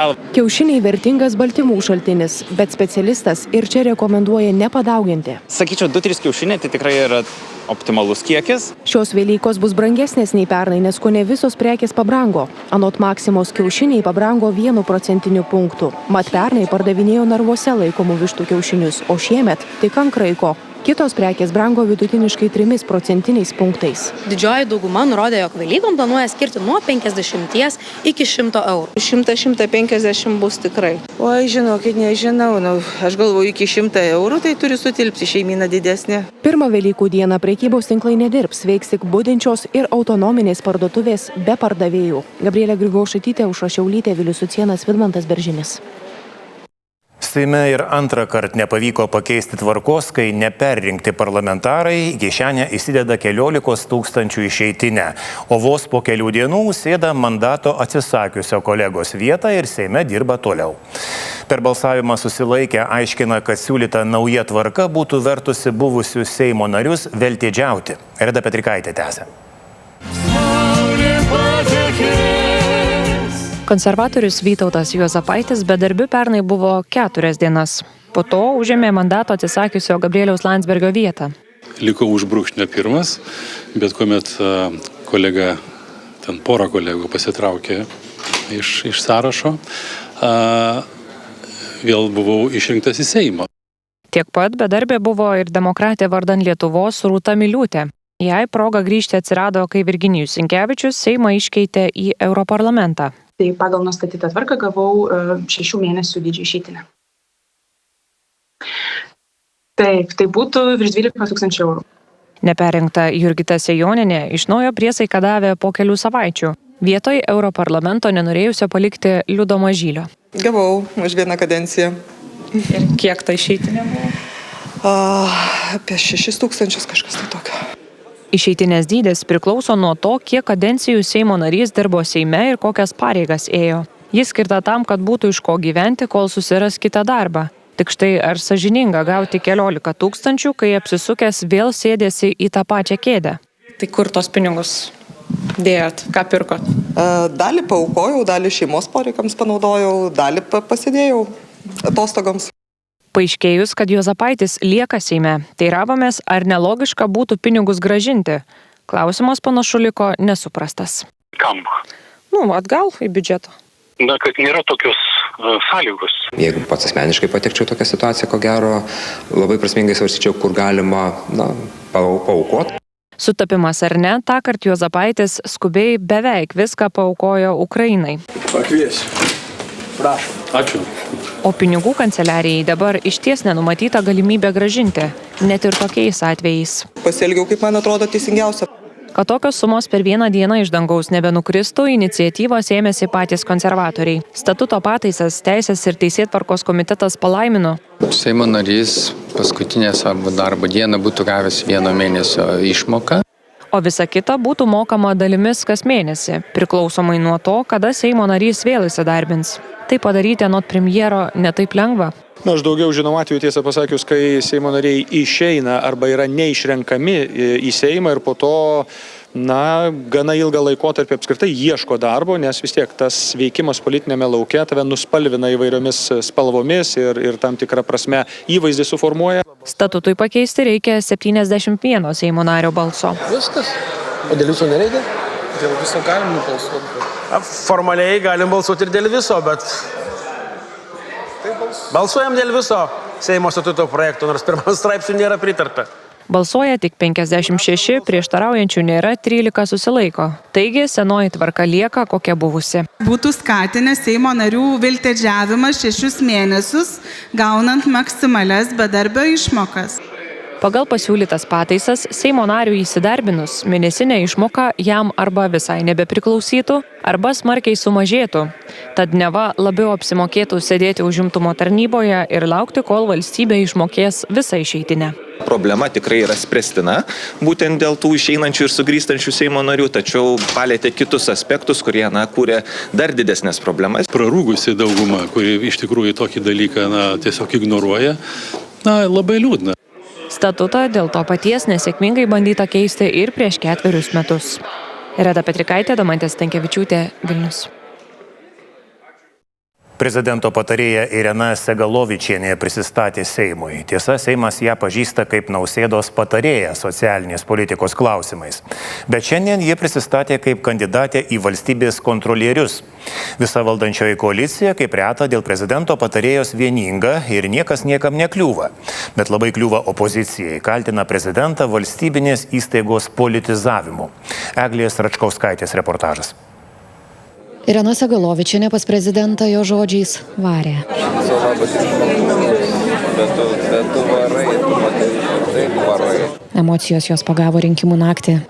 Kiaušiniai vertingas baltymų šaltinis, bet specialistas ir čia rekomenduoja nepadauginti. Sakyčiau, 2-3 kiaušiniai tai tikrai yra optimalus kiekis. Šios Velykos bus brangesnės nei pernai, nes kone visos prekės pabrango. Anot Maksimos kiaušiniai pabrango 1 procentiniu punktu. Mat pernai pardavinėjo narvuose laikomų vištų kiaušinius, o šiemet tik ant kraiko. Kitos prekės brango vidutiniškai 3 procentiniais punktais. Didžioji dauguma nurodė, jog Velykom planuoja skirti nuo 50 iki 100 eurų. 100-150 bus tikrai. Oi, žinokit, nežinau. Aš galvoju, iki 100 eurų tai turi sutilpti šeimyna didesnė. Pirmą Velykų dieną prekybos tinklai nedirbs, veiks tik budinčios ir autonominės parduotuvės be pardavėjų. Gabrielė Grigaušaitytė, Aušra Šiaulytė, Vilius Sucienas, Vidmantas Beržinis. Seime ir antrą kartą nepavyko pakeisti tvarkos, kai neperrinkti parlamentarai į kišenę įsideda 14 000 išeitinę, o vos po kelių dienų sėda mandato atsisakiusio kolegos vietą ir Seime dirba toliau. Per balsavimą susilaikę aiškina, kad siūlyta nauja tvarka būtų vertusi buvusius Seimo narius veltėdžiauti. Reda Petrikaitė tęsia. Konservatorius Vytautas Juozapaitis bedarbiu pernai buvo 4 dienas. Po to užėmė mandato atsisakiusio Gabrieliaus Landsbergio vietą. Liko už brūkšnio pirmas, bet kuomet kolega, ten pora kolegų pasitraukė iš sąrašo, vėl buvau išrinktas į Seimą. Tiek pat bedarbė buvo ir demokratė vardan Lietuvos Rūta Miliūtė. Jai proga grįžti atsirado, kai Virginijus Sinkevičius Seimą iškeitė į Europarlamentą. Tai pagal nustatytą tvarką gavau 6 mėnesių dydžio išeitinę. Taip, tai būtų virš 12 000 eurų. Neperrinkta Jurgita Sejonienė iš naujo priesaiką davė po kelių savaičių. Vietoj Europarlamento nenorėjusio palikti Liudo Mažylio. Gavau už 1 kadenciją. Ir kiek ta išeitinė buvo? Apie 6 000 kažkas tai tokio. Išeitinės dydis priklauso nuo to, kiek kadencijų Seimo narys dirbo Seime ir kokias pareigas ėjo. Jis skirta tam, kad būtų iš ko gyventi, kol susiras kitą darbą. Tik štai ar sąžininga gauti 14 000, kai apsisukęs vėl sėdėsi į tą pačią kėdę? Tai kur tos pinigus dėjot? Ką pirkot? Dalį paaukojau, dalį šeimos poreikiams panaudojau, dalį pasidėjau atostogams. Paaiškėjus, kad Juozapaitis lieka Seime, teiravomės, ar nelogiška būtų pinigus grąžinti. Klausimas panašu liko nesuprastas. Kam? Atgal į biudžetą. Kad nėra tokios sąlygos. Jeigu pats asmeniškai patekčiau tokią situaciją, ko gero, labai prasmingai svarstyčiau, kur galima paaukoti. Sutapimas ar ne, tąkart Juozapaitis skubiai beveik viską paaukojo Ukrainai. Pakviesiu. Prašom. Ačiū. O pinigų kanceliarijai dabar išties nenumatyta galimybė gražinti, net ir tokiais atvejais. Pasielgiau, kaip man atrodo, teisingiausia. Kad tokios sumos per vieną dieną iš dangaus nebenukristų, iniciatyvos ėmėsi patys konservatoriai. Statuto pataisas Teisės ir Teisėtvarkos komitetas palaimino. Seimo narys paskutinę savo darbo dieną būtų gavęs 1 mėnesio išmoką. O visa kita būtų mokama dalimis kas mėnesį, priklausomai nuo to, kada Seimo narys vėl įsidarbins. Tai padaryti anot premjero netaip lengva. Aš daugiau žinau atveju, tiesą pasakius, kai Seimo nariai išeina arba yra neišrenkami į Seimą ir po to, gana ilgą laikotarpį apskritai ieško darbo, nes vis tiek tas veikimas politinėme lauke tave nuspalvina įvairiomis spalvomis ir tam tikrą prasme įvaizdį suformuoja. Statutui pakeisti reikia 71 Seimo nario balso. Viskas. O dėl viso nereikia? Dėl viso galim nubalsuoti. Formaliai galim balsuoti ir dėl viso, bet balsuojam dėl viso Seimo statuto projekto, nors pirmam straipsniui nėra pritarta. Balsuoja tik 56, prieštaraujančių nėra, 13 susilaiko. Taigi senoji tvarka lieka kokia buvusi. Būtų skatinęs Seimo narių veltėdžiavimas 6 mėnesius, gaunant maksimalias bedarbio išmokas. Pagal pasiūlytas pataisas, Seimo nariui įsidarbinus, mėnesinė išmoka jam arba visai nebepriklausytų, arba smarkiai sumažėtų. Tad neva labiau apsimokėtų sėdėti užimtumo tarnyboje ir laukti, kol valstybė išmokės visą išeitinę. Problema tikrai yra spręstina, būtent dėl tų išeinančių ir sugrįžtančių Seimo narių, tačiau palėtė kitus aspektus, kurie kūrė dar didesnės problemas. Prarūgusi dauguma, kuri iš tikrųjų tokį dalyką tiesiog ignoruoja, labai liūdna. Statutą dėl to paties nesėkmingai bandyta keisti ir prieš 4 metus. Reda Petrikaitė, Domantė Stankevičiūtė, Vilnius. Prezidento patarėja Irena Segalovičienė prisistatė Seimui. Tiesa, Seimas ją pažįsta kaip Nausėdos patarėja socialinės politikos klausimais. Bet šiandien ji prisistatė kaip kandidatė į valstybės kontrolierius. Visa valdančioji koalicija, kaip reta, dėl prezidento patarėjos vieninga ir niekas niekam nekliūva. Bet labai kliūva opozicijai, kaltina prezidentą valstybinės įstaigos politizavimu. Eglės Račkauskaitės reportažas. Irena Segalovičienė pas prezidentą jo žodžiais varė. Emocijos jos pagavo rinkimų naktį.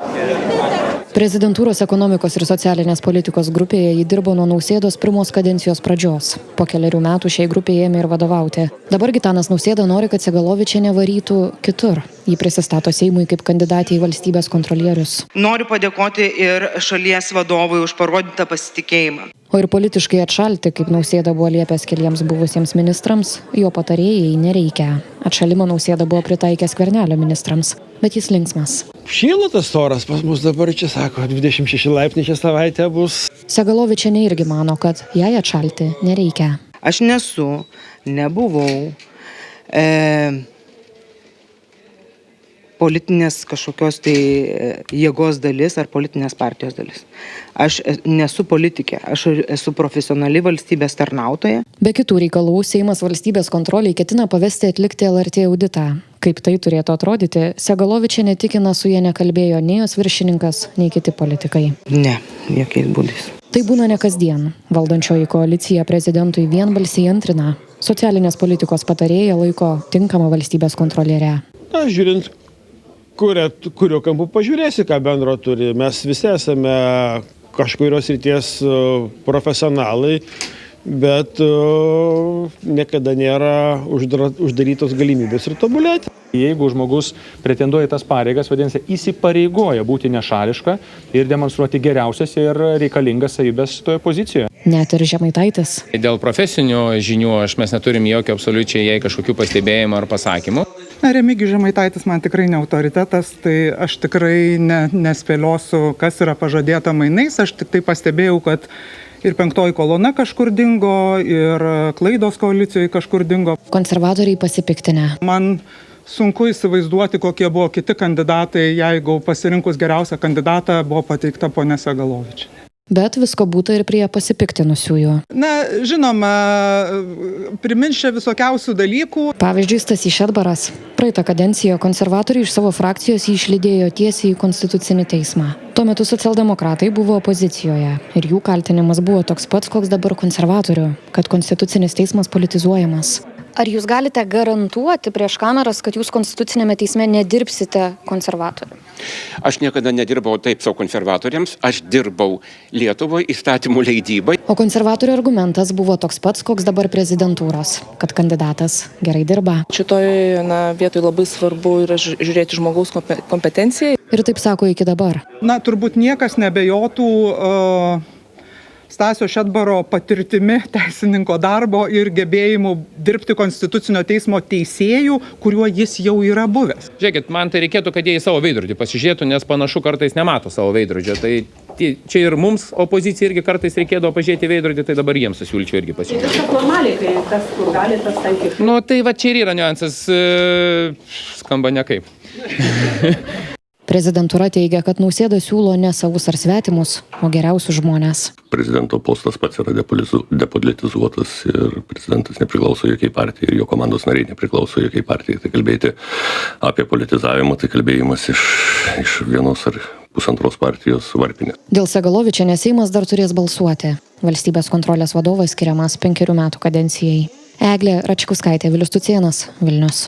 Prezidentūros ekonomikos ir socialinės politikos grupėje ji dirbo nuo Nausėdos pirmos kadencijos pradžios. Po keliarių metų šiai grupėje ėmė ir vadovauti. Dabar Gitanas Nausėda nori, kad Segalovičienė varytų kitur. Ji prisistato Seimui kaip kandidatė į valstybės kontrolierius. Noriu padėkoti ir šalies vadovui už parodytą pasitikėjimą. O ir politiškai atšalti, kaip Nausėda buvo liepęs keliems buvusiems ministrams, jo patarėjai nereikia. Atšalimą Nausėda buvo pritaikęs Skvernelio ministrams, bet jis linksmas. Šyla tas oras pas mus dabar čia sako, 26 laipsniai šią savaitę bus. Segalovičienė irgi mano, kad jai atšalti nereikia. Aš nebuvau politinės kažkokios tai jėgos dalis ar politinės partijos dalis. Aš nesu politikė, aš esu profesionali valstybės tarnautoja. Be kitų reikalų, Seimas valstybės kontroliai ketina pavesti atlikti LRT auditą. Kaip tai turėtų atrodyti, Segalovičienė tikina, su jie nekalbėjo nei jos viršininkas, nei kiti politikai. Ne, jokiais būdais. Tai būna ne kasdien. Valdančioji koalicija prezidentui vienbalsiai antrina. Socialinės politikos patarėja laiko tinkamą valstybės kontrolierę. Na, žiūrint, kurio kampu pažiūrėsi, ką bendro turi. Mes visi esame kažkurios srities profesionalai, bet niekada nėra uždarytos galimybės ir tobulėti. Jeigu žmogus pretenduoja į tas pareigas, vadinasi, įsipareigoja būti nešališka ir demonstruoti geriausias ir reikalingas savybes toje pozicijoje. Net ir Žemaitaitis. Dėl profesinių žinių mes neturim jokio absoliučiai jai kažkokių pastebėjimų ar pasakymų. Remigijus Žemaitaitis man tikrai ne autoritetas, tai aš tikrai nespėliosiu, kas yra pažadėta mainais. Aš tik tai pastebėjau, kad ir 5 kolona kažkur dingo, ir klaidos koalicijoje kažkur dingo. Konservatoriai pasipiktinę. Man sunku įsivaizduoti, kokie buvo kiti kandidatai, jeigu pasirinkus geriausią kandidatą buvo pateikta ponia Segalovičienė. Bet visko būtų ir prie pasipiktinusiųjų. Na, žinoma, primins čia visokiausių dalykų. Pavyzdžiui, Stasys Šedbaras. Praeitą kadenciją konservatoriai iš savo frakcijos jį išlydėjo tiesiai į Konstitucinį teismą. Tuo metu socialdemokratai buvo opozicijoje ir jų kaltinimas buvo toks pats, koks dabar konservatorių, kad Konstitucinis teismas politizuojamas. Ar jūs galite garantuoti prieš kameras, kad jūs Konstitucinėme teisme nedirbsite konservatorių? Aš niekada nedirbau taip savo konservatoriams, aš dirbau Lietuvoje įstatymų leidybai. O konservatorių argumentas buvo toks pats, koks dabar prezidentūros, kad kandidatas gerai dirba. Šitoje vietoje labai svarbu yra žiūrėti žmogaus kompetenciją. Ir taip sako iki dabar. Na, turbūt niekas nebejotų Stasio Šedbaro patirtimi teisininko darbo ir gebėjimu dirbti Konstitucinio teismo teisėjų, kuriuo jis jau yra buvęs. Žiūrėkit, man tai reikėtų, kad jie į savo veidrodį pasižiūrėtų, nes panašu kartais nemato savo veidrodžio. Tai čia ir mums opozicija irgi kartais reikėdavo pažiūrėti veidrodį, tai dabar jiems siūlyčiau irgi pasižiūrėti. Tiesiog normaliai, kai tas, kur gali, tas taikyti. Nu, tai va čia ir yra niuansas, skamba nekaip. Prezidentūra teigia, kad Nausėda siūlo ne savus ar svetimus, o geriausius žmonės. Prezidento postas pats yra depolitizuotas ir prezidentas nepriklauso jokiai partijai ir jo komandos nariai nepriklauso jokiai partijai. Tai kalbėti apie politizavimą, tai kalbėjimas iš vienos ar pusantros partijos varpinės. Dėl Segalovičienės Seimas dar turės balsuoti. Valstybės kontrolės vadovas skiriamas 5 metų kadencijai. Eglė Račkauskaitė, Vilius Tucėnas, Vilnius.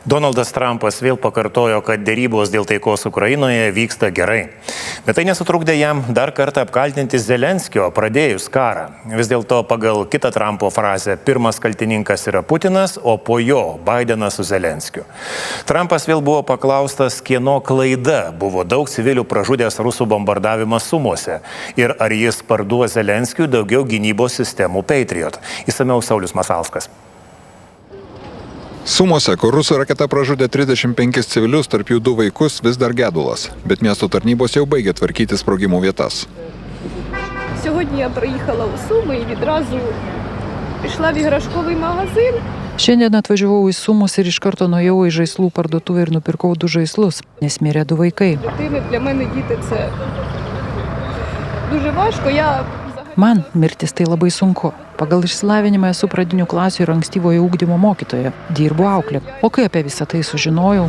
Donaldas Trumpas vėl pakartojo, kad dėrybos dėl taikos Ukrainoje vyksta gerai. Bet tai nesutrukdė jam dar kartą apkaltinti Zelenskio pradėjus karą. Vis dėlto pagal kitą Trumpo frazę pirmas kaltininkas yra Putinas, o po jo Bidenas su Zelenskiu. Trumpas vėl buvo paklaustas, kieno klaida buvo daug civilių pražudęs rusų bombardavimas Sumose ir ar jis parduos Zelenskiui daugiau gynybos sistemų Patriot. Išsamiau Saulius Masalskas. Sumose, kur rusų raketa pražudė 35 civilius, tarp jų 2 vaikus, vis dar gedulas, bet miesto tarnybos jau baigė tvarkyti sprogimų vietas. Сьогодні я приїхала у Суми і відразу пішла в іграшковий магазин. Šiandien atvažiavau į Sumus ir iš karto nuėjau į žaislų parduotuvę ir nupirkau 2 žaislus, nes mirė 2 vaikai. Для мене діти – це дуже важко. Man mirtis tai labai sunku. Pagal išsilavinimą esu pradinių klasių ir ankstyvojo ugdymo mokytoja. Dirbu auklė. O kai apie visą tai sužinojau?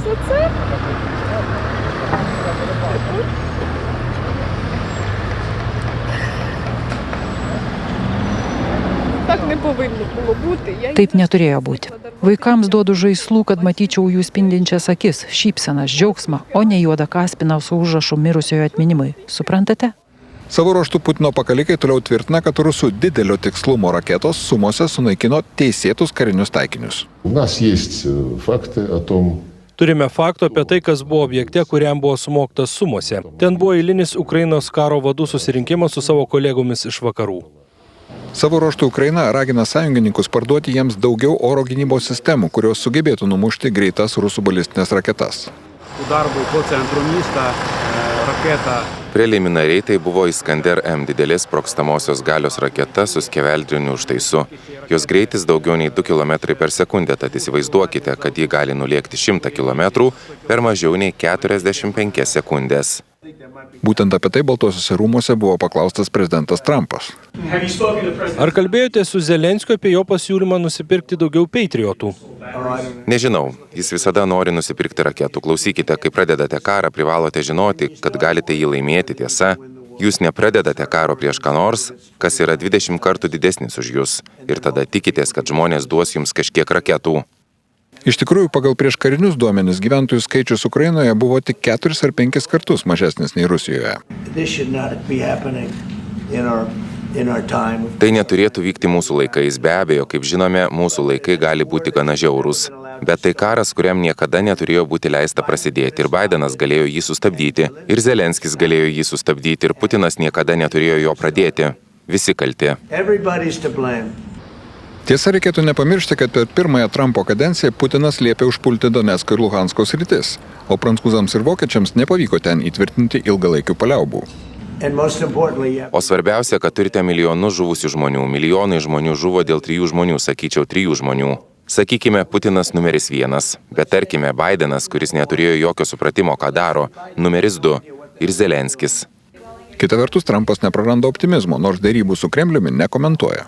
Так не повинно було бути. Taip neturėjo būti. Vaikams duodu žaislų, kad matyčiau jų spindinčias akis, šypsenas, džiaugsmą, o ne juodą kaspiną su užrašu mirusiojo atminimui. Suprantate? Savo ruožtu Putino pakalikai toliau tvirtina, kad rusų didelio tikslumo raketos Sumose sunaikino teisėtus karinius taikinius. Turime faktų apie tai, kas buvo objekte, kuriam buvo smogtas Sumose. Ten buvo eilinis Ukrainos karo vadų susirinkimas su savo kolegomis iš vakarų. Savo ruožtu Ukraina ragina sąjungininkus parduoti jiems daugiau oro gynybos sistemų, kurios sugebėtų numušti greitas rusų balistinės raketas. Preliminariai tai buvo Iskander M didelės sprogstamosios galios raketa su skeveldriniu užtaisu. Jos greitis daugiau nei 2 km per sekundę, tad įsivaizduokite, kad ji gali nulėkti 100 km per mažiau nei 45 sekundės. Būtent apie tai Baltuosiuose rūmuose buvo paklaustas prezidentas Trumpas. Ar kalbėjote su Zelenskiu apie jo pasiūlymą nusipirkti daugiau Patriotų? Nežinau, jis visada nori nusipirkti raketų. Klausykite, kai pradedate karą, privalote žinoti, kad galite jį laimėti, tiesa. Jūs nepradedate karo prieš ką nors, kas yra 20 kartų didesnis už jūs. Ir tada tikitės, kad žmonės duos jums kažkiek raketų. Iš tikrųjų, pagal prieškarinius duomenis gyventojų skaičius Ukrainoje buvo tik 4 ar 5 kartus mažesnis nei Rusijoje. Tai neturėtų vykti mūsų laikais. Be abejo, kaip žinome, mūsų laikai gali būti gana žiaurūs. Bet tai karas, kuriam niekada neturėjo būti leista prasidėti. Ir Bidenas galėjo jį sustabdyti, ir Zelenskis galėjo jį sustabdyti, ir Putinas niekada neturėjo jo pradėti. Visi kalti. Tiesa, reikėtų nepamiršti, kad per pirmąją Trumpo kadenciją Putinas liepė užpulti Donecko ir Luhansko sritis, o prancūzams ir vokiečiams nepavyko ten įtvirtinti ilgalaikių paliaubų. O svarbiausia, kad turite milijonus žuvusių žmonių. Milijonai žmonių žuvo dėl 3 žmonių, sakyčiau 3 žmonių. Sakykime, Putinas numeris 1, bet tarkime, Bidenas, kuris neturėjo jokio supratimo, ką daro, numeris 2 ir Zelenskis. Kita vertus, Trumpas nepraranda optimizmo, nors derybų su Kremliumi nekomentuoja.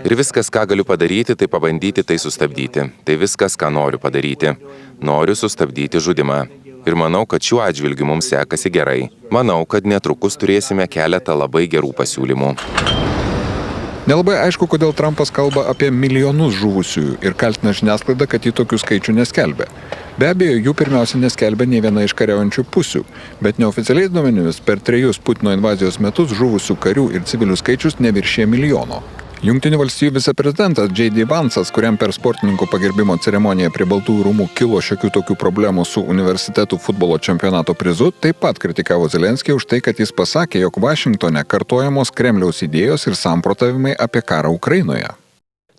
Ir viskas, ką galiu padaryti, tai pabandyti tai sustabdyti. Tai viskas, ką noriu padaryti. Noriu sustabdyti žudimą. Ir manau, kad šiuo atžvilgiu mums sekasi gerai. Manau, kad netrukus turėsime keletą labai gerų pasiūlymų. Nelabai aišku, kodėl Trumpas kalba apie milijonus žuvusiųjų ir kaltina žiniasklaidą, kad jį tokių skaičių neskelbia. Be abejo, jų pirmiausia neskelbia nei viena iš kariaujančių pusių, bet neoficialiais duomenimis per 3 Putino invazijos metus žuvusių karių ir civilių skaičius neviršė 1 milijono. Jungtinių valstijų viceprezidentas J.D. Vance'as, kuriam per sportininkų pagerbimo ceremoniją prie Baltųjų rūmų kilo šiokių tokių problemų su universitetų futbolo čempionato prizu, taip pat kritikavo Zelenskį už tai, kad jis pasakė, jog Vašingtone kartojamos Kremliaus idėjos ir samprotavimai apie karą Ukrainoje.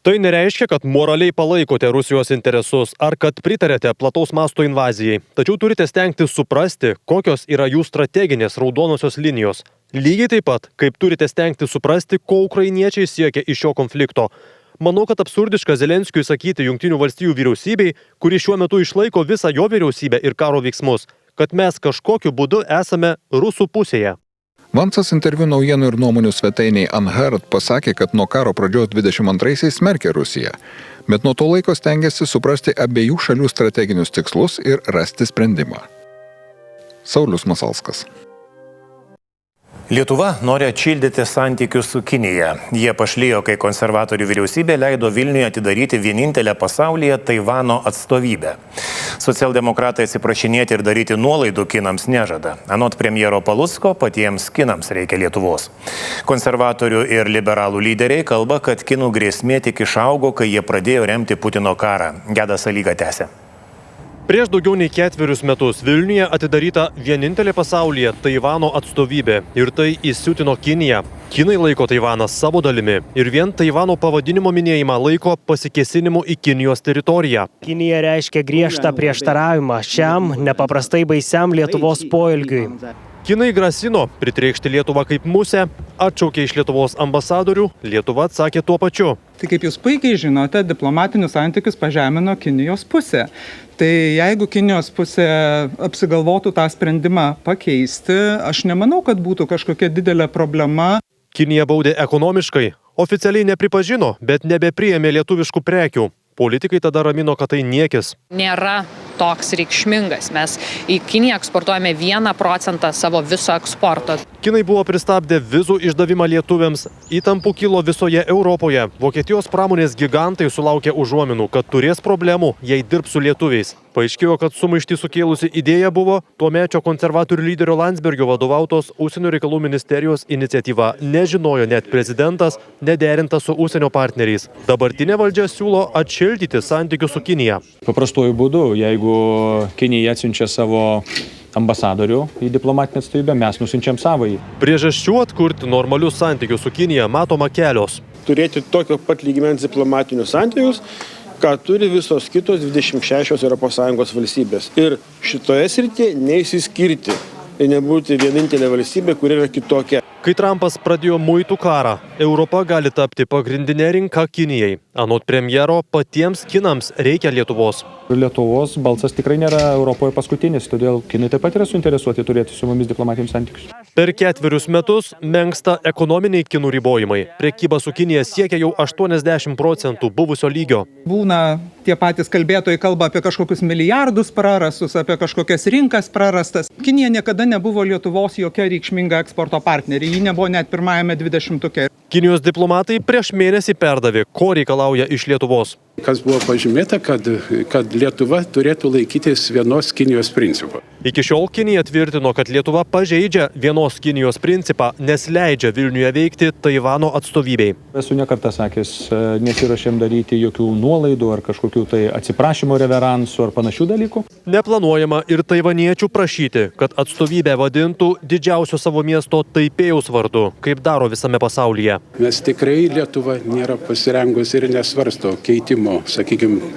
Tai nereiškia, kad moraliai palaikote Rusijos interesus ar kad pritarėte plataus masto invazijai. Tačiau turite stengtis suprasti, kokios yra jų strateginės raudonosios linijos. Lygiai taip pat, kaip turite stengtis suprasti, ko ukrainiečiai siekia iš šio konflikto. Manau, kad absurdiška Zelenskiui sakyti Jungtinių valstijų vyriausybei, kuri šiuo metu išlaiko visą jo vyriausybę ir karo veiksmus, kad mes kažkokiu būdu esame rusų pusėje. Vance'as interviu naujienų ir nuomonių svetainiai Unheard pasakė, kad nuo karo pradžios 22-aisiais smerkė Rusiją, bet nuo to laiko stengiasi suprasti abiejų šalių strateginius tikslus ir rasti sprendimą. Saulius Masalskas. Lietuva nori atšildyti santykius su Kinija. Jie pašlijo, kai konservatorių vyriausybė leido Vilniuje atidaryti vienintelę pasaulyje Taivano atstovybę. Socialdemokratai atsiprašinėti ir daryti nuolaidų kinams nežada. Anot premjero Palucko, patiems kinams reikia Lietuvos. Konservatorių ir liberalų lyderiai kalba, kad kinų grėsmė tik išaugo, kai jie pradėjo remti Putino karą. Gedas Alyga tęsia. Prieš daugiau nei 4 metus Vilniuje atidaryta vienintelė pasaulyje Taivano atstovybė ir tai įsiutino Kiniją. Kinai laiko Taivaną savo dalimi ir vien Taivano pavadinimo minėjimą laiko pasikėsinimu į Kinijos teritoriją. Kinija reiškia griežtą prieštaravimą šiam nepaprastai baisiam Lietuvos poelgiui. Kinai grasino pritrėkšti Lietuvą kaip musę, atšaukė iš Lietuvos ambasadorių, Lietuva atsakė tuo pačiu. Tai kaip jūs puikiai žinote, diplomatinius santykius pažemino Kinijos pusė. Tai jeigu Kinijos pusė apsigalvotų tą sprendimą pakeisti, aš nemanau, kad būtų kažkokia didelė problema. Kinija baudė ekonomiškai, oficialiai nepripažino, bet nebepriėmė lietuviškų prekių. Politikai tada ramino, kad tai niekis. Nėra toks reikšmingas. Mes į Kiniją eksportuojame 1% savo viso eksporto. Kinai buvo pristabdę vizų išdavimą lietuviams, įtampų kilo visoje Europoje. Vokietijos pramonės gigantai sulaukė užuominų, kad turės problemų, jei dirbs su lietuviais. Paaiškėjo, kad sumaištį sukėlusi idėja buvo tuomečio konservatorių lyderio Landsbergio vadovautos Užsienio reikalų ministerijos iniciatyva. Nežinojo net prezidentas, nederinta su užsienio partneriais. Dabartinė valdžia siūlo atšildyti santykius su Kinija. Paprastuoju būdu, jeigu Kinija atsiunčia savo ambasadorių į diplomatinę atstovybę, mes nusiunčiam savąjį. Priežasčių atkurti normalius santykius su Kinija matoma kelios. Turėti tokio pat lygmens diplomatinius santykius, ką turi visos kitos 26 ES valstybės. Ir šitoje srityje neįsiskirti ir nebūti vienintelė valstybė, kuri yra kitokia. Kai Trumpas pradėjo muitų karą, Europa gali tapti pagrindinė rinka Kinijai. Anot premjero, patiems kinams reikia Lietuvos. Lietuvos balsas tikrai nėra Europoje paskutinis, todėl kinai taip pat yra suinteresuoti turėti su mumis diplomatinius santykius. Per 4 metus menksta ekonominiai kinų ribojimai. Prekyba su Kinija siekia jau 80% buvusio lygio. Būna tie patys kalbėtojai kalba apie kažkokius milijardus prarastus, apie kažkokias rinkas prarastas. Kinija niekada nebuvo Lietuvos jokia reikšminga eksporto partnerė. Ji nebuvo net pirmajame 20-tuke. Kinijos diplomatai prieš mėnesį perdavė, ko reikalauja iš Lietuvos. Kas buvo pažymėta, kad Lietuva turėtų laikytis vienos Kinijos principų. Iki šiol Kinija tvirtino, kad Lietuva pažeidžia vienos Kinijos principą, nes leidžia Vilniuje veikti Taivano atstovybei. Esu nekartą sakęs, nesirašėm daryti jokių nuolaidų ar kažkokių tai atsiprašymo reveransų ar panašių dalykų. Neplanuojama ir taivaniečių prašyti, kad atstovybę vadintų didžiausio savo miesto Taipėjaus vardu, kaip daro visame pasaulyje. Mes tikrai Lietuva nėra pasirengusi ir nesvarsto keitimo, sakykime,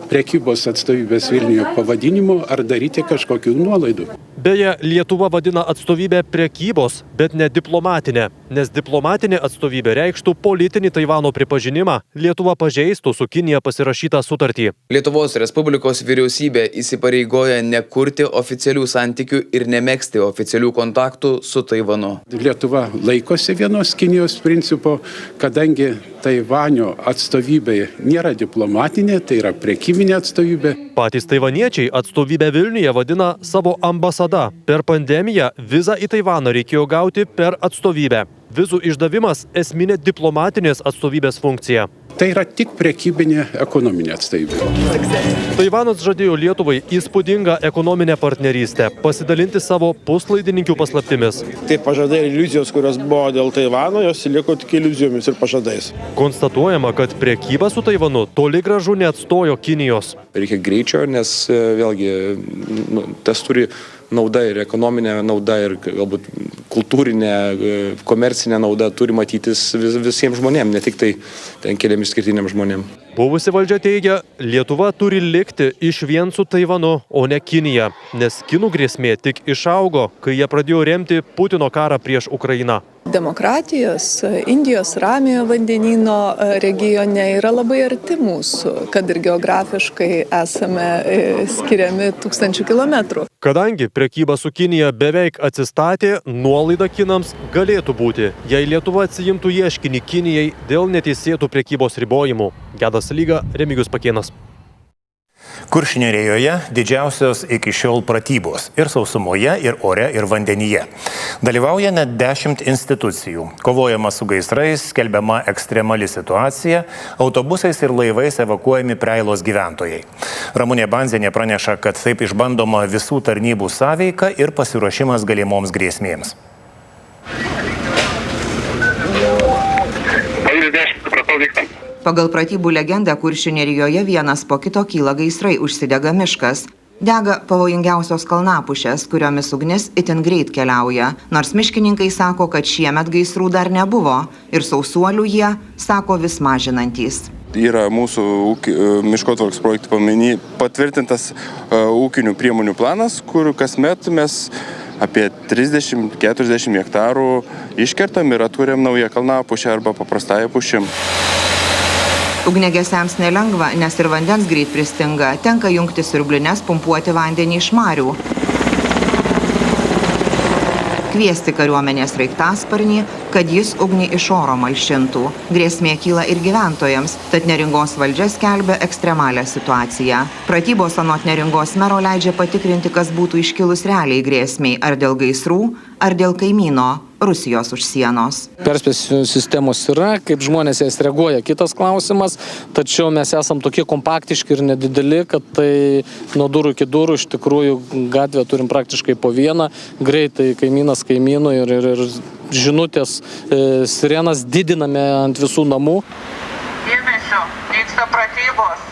prekybos atstovybės Vilniuje pavadinimo ar daryti kažkokių nuolaidų. Beje, Lietuva vadina atstovybę prekybos, bet ne diplomatinę, nes diplomatinė atstovybė reikštų politinį Taivano pripažinimą, Lietuva pažeistų su Kinija pasirašytą sutartį. Lietuvos Respublikos vyriausybė įsipareigoja nekurti oficialių santykių ir nemegzti oficialių kontaktų su Taivanu. Lietuva laikosi vienos Kinijos principo, kadangi Taivanio atstovybė nėra diplomatinė, tai yra prekybinė atstovybė. Patys taivaniečiai atstovybę Vilniuje vadina savo ambasada. Per pandemiją vizą į Taivaną reikėjo gauti per atstovybę. Vizų išdavimas esminė diplomatinės atstovybės funkcija. Tai yra tik prekybinė ekonominė atstovybė. Taivanas žadėjo Lietuvai įspūdingą ekonominę partnerystę, pasidalinti savo puslaidininkių paslaptimis. Tai pažadai ir iliuzijos, kurios buvo dėl Taivano, jos liko tik iliuzijomis ir pažadais. Konstatuojama, kad prekyba su Taivanu toli gražu neatstojo Kinijos. Reikia greičio, nes vėlgi tas turi nauda ir ekonominė nauda ir galbūt kultūrinė, komercinė nauda turi matytis visiems žmonėms, ne tik tai ten keliam išskirtiniam žmonėms. Buvusi valdžia teigia, Lietuva turi likti išvien su Taivanu, o ne Kinija, nes kinų grėsmė tik išaugo, kai jie pradėjo remti Putino karą prieš Ukrainą. Demokratijos Indijos Ramiojo vandenyno regione yra labai arti mūsų, kad ir geografiškai esame skiriami 1000 kilometrų. Kadangi prekyba su Kinija beveik atsistatė, nuolaida kinams galėtų būti, jei Lietuva atsiimtų ieškinį Kinijai dėl neteisėtų prekybos ribojimų. Gedas Lyga, Remigijus Pakėnas. Kuršių Nerijoje didžiausios iki šiol pratybos ir sausumoje, ir ore, ir vandenyje. Dalyvauja net 10 institucijų. Kovojama su gaisrais, skelbiama ekstremali situacija, autobusais ir laivais evakuojami Preilos gyventojai. Ramunė Banzienė praneša, kad taip išbandoma visų tarnybų sąveika ir pasiruošimas galimoms grėsmėms. Pagal pratybų legendą Kuršių Nerijoje vienas po kito kyla gaisrai, užsidega miškas. Dega pavojingiausios kalnapušės, kuriomis ugnis itin greit keliauja. Nors miškininkai sako, kad šiemet gaisrų dar nebuvo ir sausuolių jie, sako, vis mažinantys. Yra mūsų miškotvarkos projektų patvirtintas ūkinių priemonių planas, kur kasmet mes apie 30-40 hektarų iškertam ir atkuriam naują kalnapušę arba paprastąją pušim. Ugniagesiams nelengva, nes ir vandens greit pristinga, tenka jungti siurblines, pumpuoti vandenį iš marių. Kviesti kariuomenės sraigtasparnį, kad jis ugnį iš oro malšintų. Grėsmė kyla ir gyventojams, tad Neringos valdžia skelbia ekstremalią situaciją. Pratybos anot Neringos mero leidžia patikrinti, kas būtų iškilus realiai grėsmiai, ar dėl gaisrų, ar dėl kaimyno Rusijos už sienos. Perspėjimo sistemos yra, kaip žmonės jas reaguoja, kitas klausimas, tačiau mes esam tokie kompaktiški ir nedideli, kad tai nuo durų iki durų, iš tikrųjų gatvę turim praktiškai po vieną, greitai kaimynas kaimynų ir žinutės sirenas didiname ant visų namų. Dėmesio, vyksta pratybos,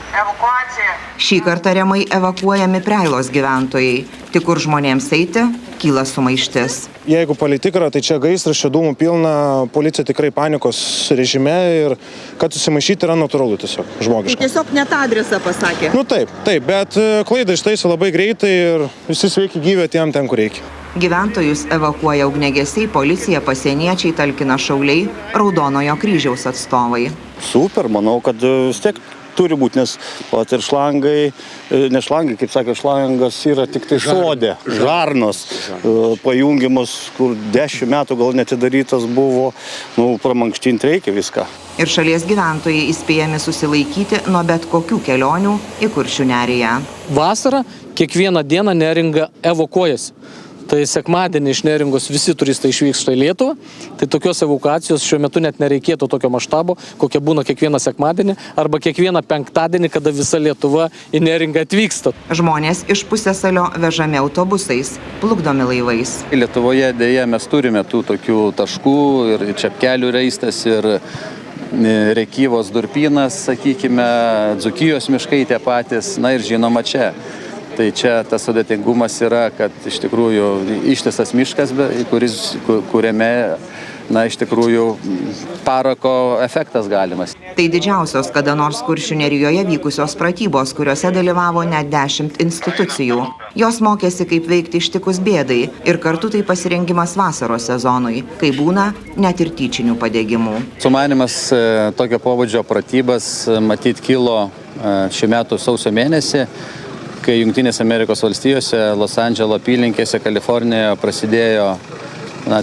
evakuacija. Šį kartą Remai evakuojami Preilos gyventojai. Tik kur žmonėms eiti, kyla sumaištis. Jeigu palei tikrą, tai čia gaisras, čia dūmų pilna, policija tikrai panikos režime ir kad susimaišyti yra natūralu tiesiog, žmogiška. Tai tiesiog net adresą pasakė. Taip, bet klaidą ištaisė labai greitai ir visi sveiki gyvi atėjom ten, kur reikia. Gyventojus evakuoja ugniagesiai, policija, pasieniečiai, talkina šauliai, Raudonojo kryžiaus atstovai. Super, manau, kad vis tiek turi būti, nes ir šlangai, ne šlangai, kaip sakė, šlangas yra tik tai sodė, žarnos, pajungimas, kur 10 metų gal netidarytas buvo, pramankštinti reikia viską. Ir šalies gyventojai įspėjami susilaikyti nuo bet kokių kelionių į Kuršių neriją. Vasarą kiekvieną dieną Neringa evakuojasi. Tai sekmadienį iš Neringos visi turistai išvyksta į Lietuvą, tai tokios evakuacijos šiuo metu net nereikėtų tokio maštabo, kokia būna kiekvieną sekmadienį arba kiekvieną penktadienį, kada visa Lietuva į Neringą atvyksta. Žmonės iš Pusiasalio vežami autobusais, plukdomi laivais. Lietuvoje dėja mes turime tų tokių taškų ir Čepkelių raistas ir Rekyvos durpynas, sakykime, Dzūkijos miškai tie patys, na ir žinoma čia. Tai čia tas sudėtingumas yra, kad iš tikrųjų ištisas miškas, kuriame, iš tikrųjų parako efektas galimas. Tai didžiausios kada nors Kuršių nerijoje vykusios pratybos, kuriuose dalyvavo net 10 institucijų. Jos mokėsi, kaip veikti ištikus bėdai ir kartu tai pasirengimas vasaros sezonui, kai būna net ir tyčinių padegimų. Sumanymas tokio pobūdžio pratybas matyt kilo šių metų sausio mėnesį, kai Jungtinėse Amerikos valstijose, Los Andželo apylinkėse, Kalifornijoje prasidėjo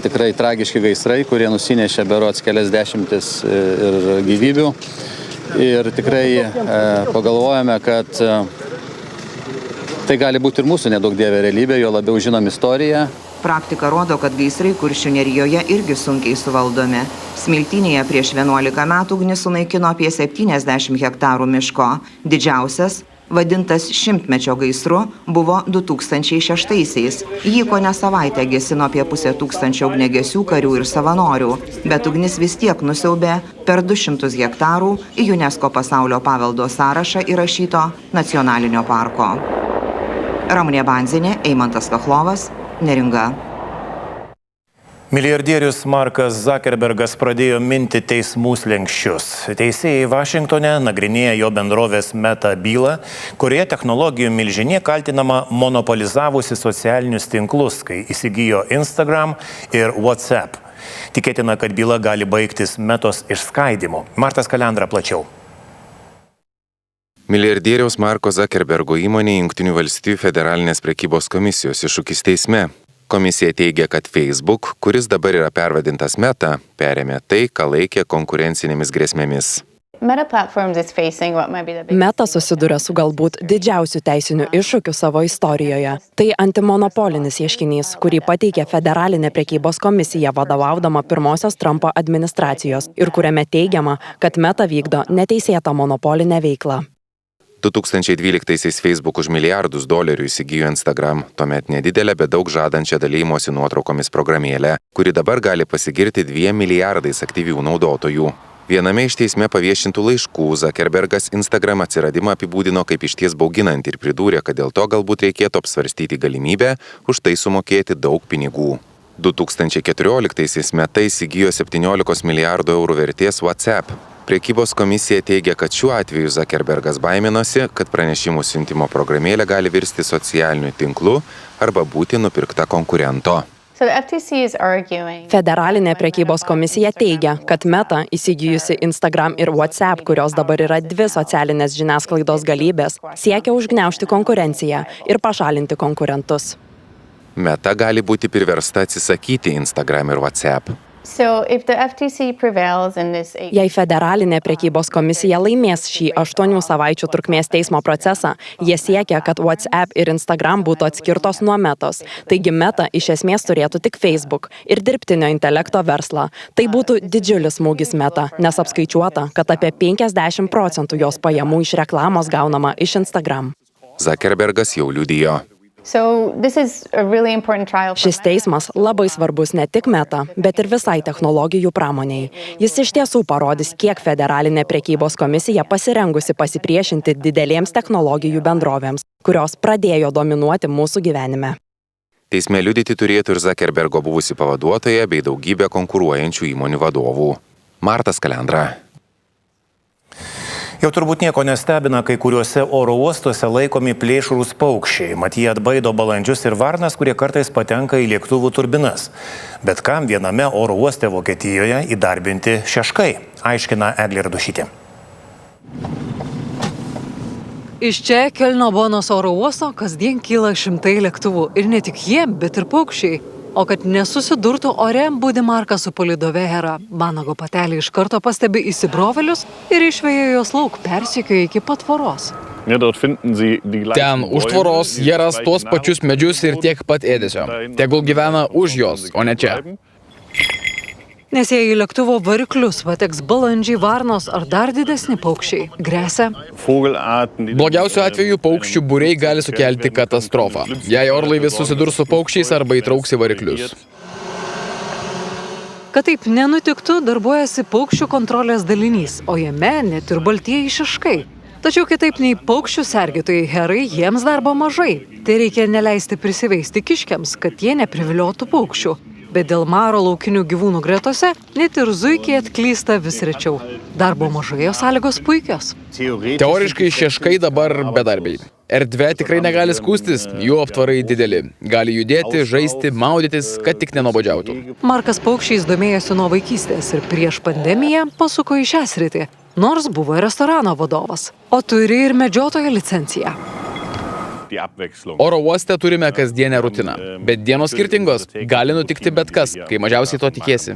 tikrai tragiški gaisrai, kurie nusinešė berods kelias dešimtis ir gyvybių. Ir tikrai pagalvojame, kad tai gali būti ir mūsų nedaug dievė realybė, jo labiau žinom istoriją. Praktika rodo, kad gaisrai Kuršių nerijoje irgi sunkiai suvaldomi. Smiltynėje prieš 11 metų ugnis sunaikino apie 70 hektarų miško. Didžiausias, vadintas šimtmečio gaisru, buvo 2006-aisiais. Jį kone savaitę gesino apie 500 ugniagesių, karių ir savanorių, bet ugnis vis tiek nusiaubė per 200 hektarų į UNESCO pasaulio paveldo sąrašą įrašyto nacionalinio parko. Ramunė Banzinė, Eimantas Kachlovas, Neringa. Milijardierius Markas Zuckerbergas pradėjo minti teismų slenksčius. Teisėjai Vašingtone nagrinėja jo bendrovės Meta bylą, kurioje technologijų milžinė kaltinama monopolizavusi socialinius tinklus, kai įsigijo Instagram ir WhatsApp. Tikėtina, kad byla gali baigtis Metos išskaidimu. Martas Kalendra plačiau. Milijardieriaus Marko Zuckerbergo įmonė Jungtinių valstijų federalinės prekybos komisijos iššūkis teisme. Komisija teigia, kad Facebook, kuris dabar yra pervadintas Meta, perėmė tai, ką laikė konkurencinėmis grėsmėmis. Meta susiduria su galbūt didžiausiu teisiniu iššūkiu savo istorijoje. Tai antimonopolinis ieškinys, kurį pateikė Federalinė prekybos komisija vadovaudama pirmosios Trumpo administracijos ir kuriame teigiama, kad Meta vykdo neteisėtą monopolinę veiklą. 2012-aisiais Facebook už $milijardus įsigijo Instagram, tuomet nedidelę, bet daug žadančią dalymosi nuotraukomis programėlę, kuri dabar gali pasigirti 2 milijardais aktyvių naudotojų. Viename iš teisme paviešintų laiškų Zuckerbergas Instagram atsiradimą apibūdino kaip išties bauginantį ir pridūrė, kad dėl to galbūt reikėtų apsvarstyti galimybę už tai sumokėti daug pinigų. 2014-aisiais Meta įsigijo 17 milijardų eurų vertės WhatsApp. Prekybos komisija teigia, kad šiuo atveju Zuckerbergas baiminosi, kad pranešimų siuntimo programėlė gali virsti socialiniu tinklu arba būti nupirkta konkurento. Federalinė prekybos komisija teigia, kad Meta, įsigijusi Instagram ir WhatsApp, kurios dabar yra dvi socialinės žiniasklaidos galybės, siekia užgniaužti konkurenciją ir pašalinti konkurentus. Meta gali būti priversta atsisakyti Instagram ir WhatsApp. Jei federalinė prekybos komisija laimės šį 8 savaičių trukmės teismo procesą, jie siekia, kad WhatsApp ir Instagram būtų atskirtos nuo Metos. Taigi Meta iš esmės turėtų tik Facebook ir dirbtinio intelekto verslą. Tai būtų didžiulis smūgis Meta, nes apskaičiuota, kad apie 50% jos pajamų iš reklamos gaunama iš Instagram. Zuckerbergas jau liudijo. Šis teismas labai svarbus ne tik Meta, bet ir visai technologijų pramoniai. Jis iš tiesų parodys, kiek federalinė prekybos komisija pasirengusi pasipriešinti didelėms technologijų bendrovėms, kurios pradėjo dominuoti mūsų gyvenime. Teisme liudyti turėtų ir Zuckerbergo buvusi pavaduotoja bei daugybė konkuruojančių įmonių vadovų. Martas Kalendra. Jau turbūt nieko nestebina, kai kuriuose oro uostuose laikomi plėšrūs paukščiai. Mat jie atbaido balandžius ir varnas, kurie kartais patenka į lėktuvų turbinas. Bet kam viename oro uoste Vokietijoje įdarbinti šeškai, aiškina Eglė Radušytė. Iš čia Kielno Bonos oro uosto kasdien kyla šimtai lėktuvų. Ir ne tik jie, bet ir paukščiai. O kad nesusidurtų ore, budi Marka su palydove Hera. Vanago patelė iš karto pastebi įsibrovėlius ir išveja juos lauk, persekioja iki pat tvoros. Ten už tvoros jie ras tuos pačius medžius ir tiek pat ėdesio. Tegul gyvena už jos, o ne čia. Nes jei į lėktuvo variklius pateks balandžiai, varnos ar dar didesni paukščiai, gresia. Blogiausiu atveju paukščių būriai gali sukelti katastrofą, jei orlaivis susidurs su paukščiais arba įtrauks į variklius. Kad taip nenutiktų, darbuojasi paukščių kontrolės dalinys, o jame net ir baltieji šeškai. Tačiau kitaip nei paukščių sergėtojai Herai, jiems darbo mažai. Tai reikia neleisti prisiveisti kiškiams, kad jie nepriviliotų paukščių. Bet dėl maro laukinių gyvūnų gretose net ir zuikiai atklysta vis rečiau. Darbo mažai, o sąlygos puikios. Teoriškai šeškai dabar bedarbiai. Erdvė tikrai negali skūstis, jų aptvarai dideli. Gali judėti, žaisti, maudytis, kad tik nenuobodžiautų. Markas paukščiais domėjosi nuo vaikystės ir prieš pandemiją pasuko į šią sritį, nors buvo ir restorano vadovas, o turi ir medžiotojo licenciją. Oro uoste turime kasdienę rutiną, bet dienos skirtingos, gali nutikti bet kas, kai mažiausiai to tikėsi.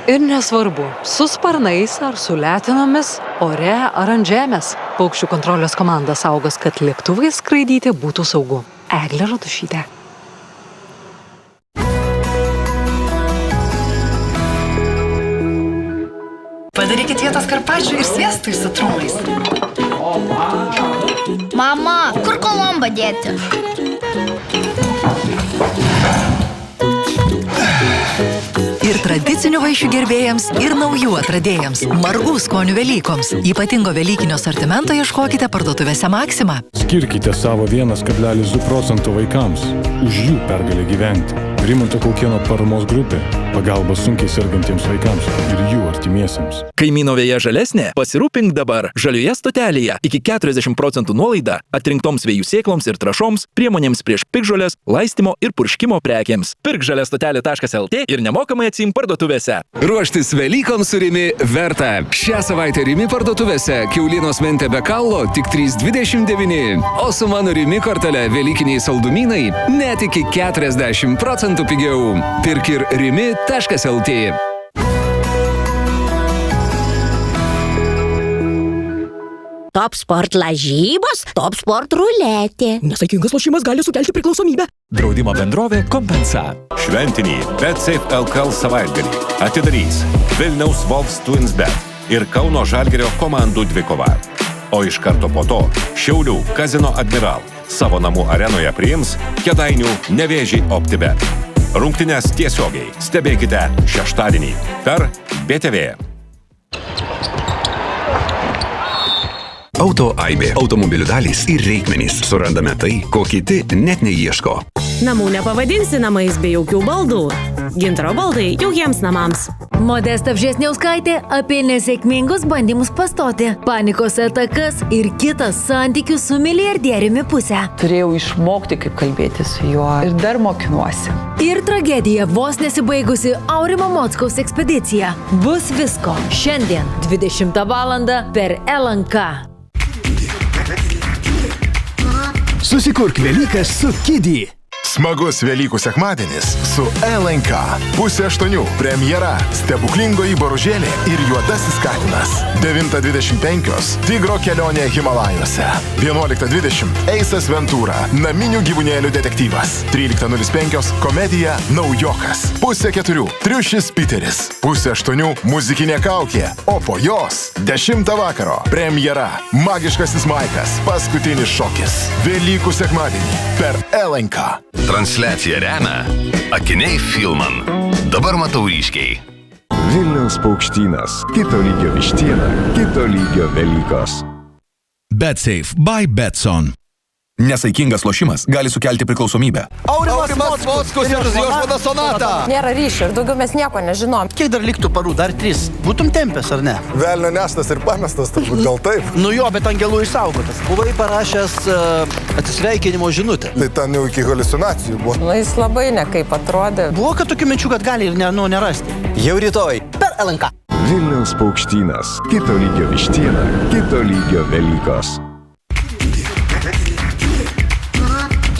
Ir nesvarbu, su sparnais ar su letinomis, ore ar ant žemės. Paukščių kontrolės komanda saugos, kad lėktuvai skraidyti būtų saugu. Eglė Radušytė. Padarykit vietos karpačių ir sviestui su trumais. Mama, kur kolombą dėti? Ir tradicinių vaišių gerbėjams, ir naujų atradėjams. Margų skonių Velykoms. Ypatingo velykinio sortimento ieškokite parduotuvėse Maxima. Skirkite savo 1,2% vaikams. Už jų pergalę gyventi. Rimanto Kaukėno paramos grupė. Pagalba sunkiai sergantiems vaikams ir jų artimiesiems. Kaimyno vėja žalesnė? Pasirūpink dabar. Žalioje stotelėje iki 40% nuolaida atrinktoms vėjų sėkloms ir trąšoms, priemonėms prieš piktžoles, laistymo ir purškimo prekėms. Pirk žaliastotelė.lt ir nemokamai atsiimk parduotuvėse. Ruoštis Velykoms su Rimi verta. Šią savaitę Rimi parduotuvėse kiaulienos mentė be kaulo tik 3,29. O su mano Rimi kortele velykiniai saldumynai net iki 40% pigiau. Pirk ir rimi.lt. Top Sport lažybos, Top Sport ruletė. Nesaikingas lošimas gali sukelti priklausomybę. Draudimo bendrovė Kompensa. Šventinį BetSafe LKL savaitgalį atidarys Vilniaus Wolves TwinsBet ir Kauno Žalgirio komandų dvikova. O iš karto po to Šiaulių Kazino Admiral savo namų arenoje priims Kėdainių Nevėžį OptiBet. Rungtynes tiesiogiai stebėkite šeštadienį per BTV. Auto Aibė. Automobilių dalys ir reikmenys. Surandame tai, ko kiti net neieško. Namų nepavadinsi namais be jaukių baldų. Gintaro baldai jaukiems namams. Modesta Vžesniauskaitė apie nesėkmingus bandymus pastoti, panikos atakas ir kitą santykių su milijardieriumi pusę. Turėjau išmokti, kaip kalbėti su juo ir dar mokinuosi. Ir tragedija vos nesibaigusi Aurimo Mockaus ekspedicija. Bus visko. Šiandien 20 valandą per LNK. Susikurk Velykas su Kidį. Smagus Velykų sekmadienis su LNK. 7:30 premjera Stebuklingoji boružėlė ir Juodasis katinas. 9:25 Tigro kelionė Himalajuose. 11:20 Eisas Ventūra. Naminių gyvūnėlių detektyvas. 13:05 komedija Naujokas. 3:30 Triušis Piteris. 7:30 muzikinė kaukė. O po jos 10 vakaro premjera Magiškasis Maikas. Paskutinis šokis. Velykų sekmadienį per LNK. Transliaciją remia Akiniai Filman. Dabar matau ryškiai. Vilniaus paukštynas. Kito lygio vištiena. Kito lygio Velykos. BetSafe by Betson. Nesaikingas lošimas gali sukelti priklausomybę. Aurimas Mockus ir jo žmona Sonata. Nėra ryšio ir daugiau mes nieko nežinom. Kiek dar liktų parų? Dar 3. Būtum tempęs, ar ne? Velnio neštas ir pamestas, turbūt gal taip. Nu jo, bet angelų išsaugotas. Buvai parašęs atsisveikinimo žinutę. Tai ten jau iki haliucinacijų buvo. Nu, jis labai nekaip atrodė. Buvo, kad tokių minčių, kad gali ir nerasti. Jau rytoj per LNK. Vilniaus paukštynas. Kito lygio vištiena. Kito lygio Velykos.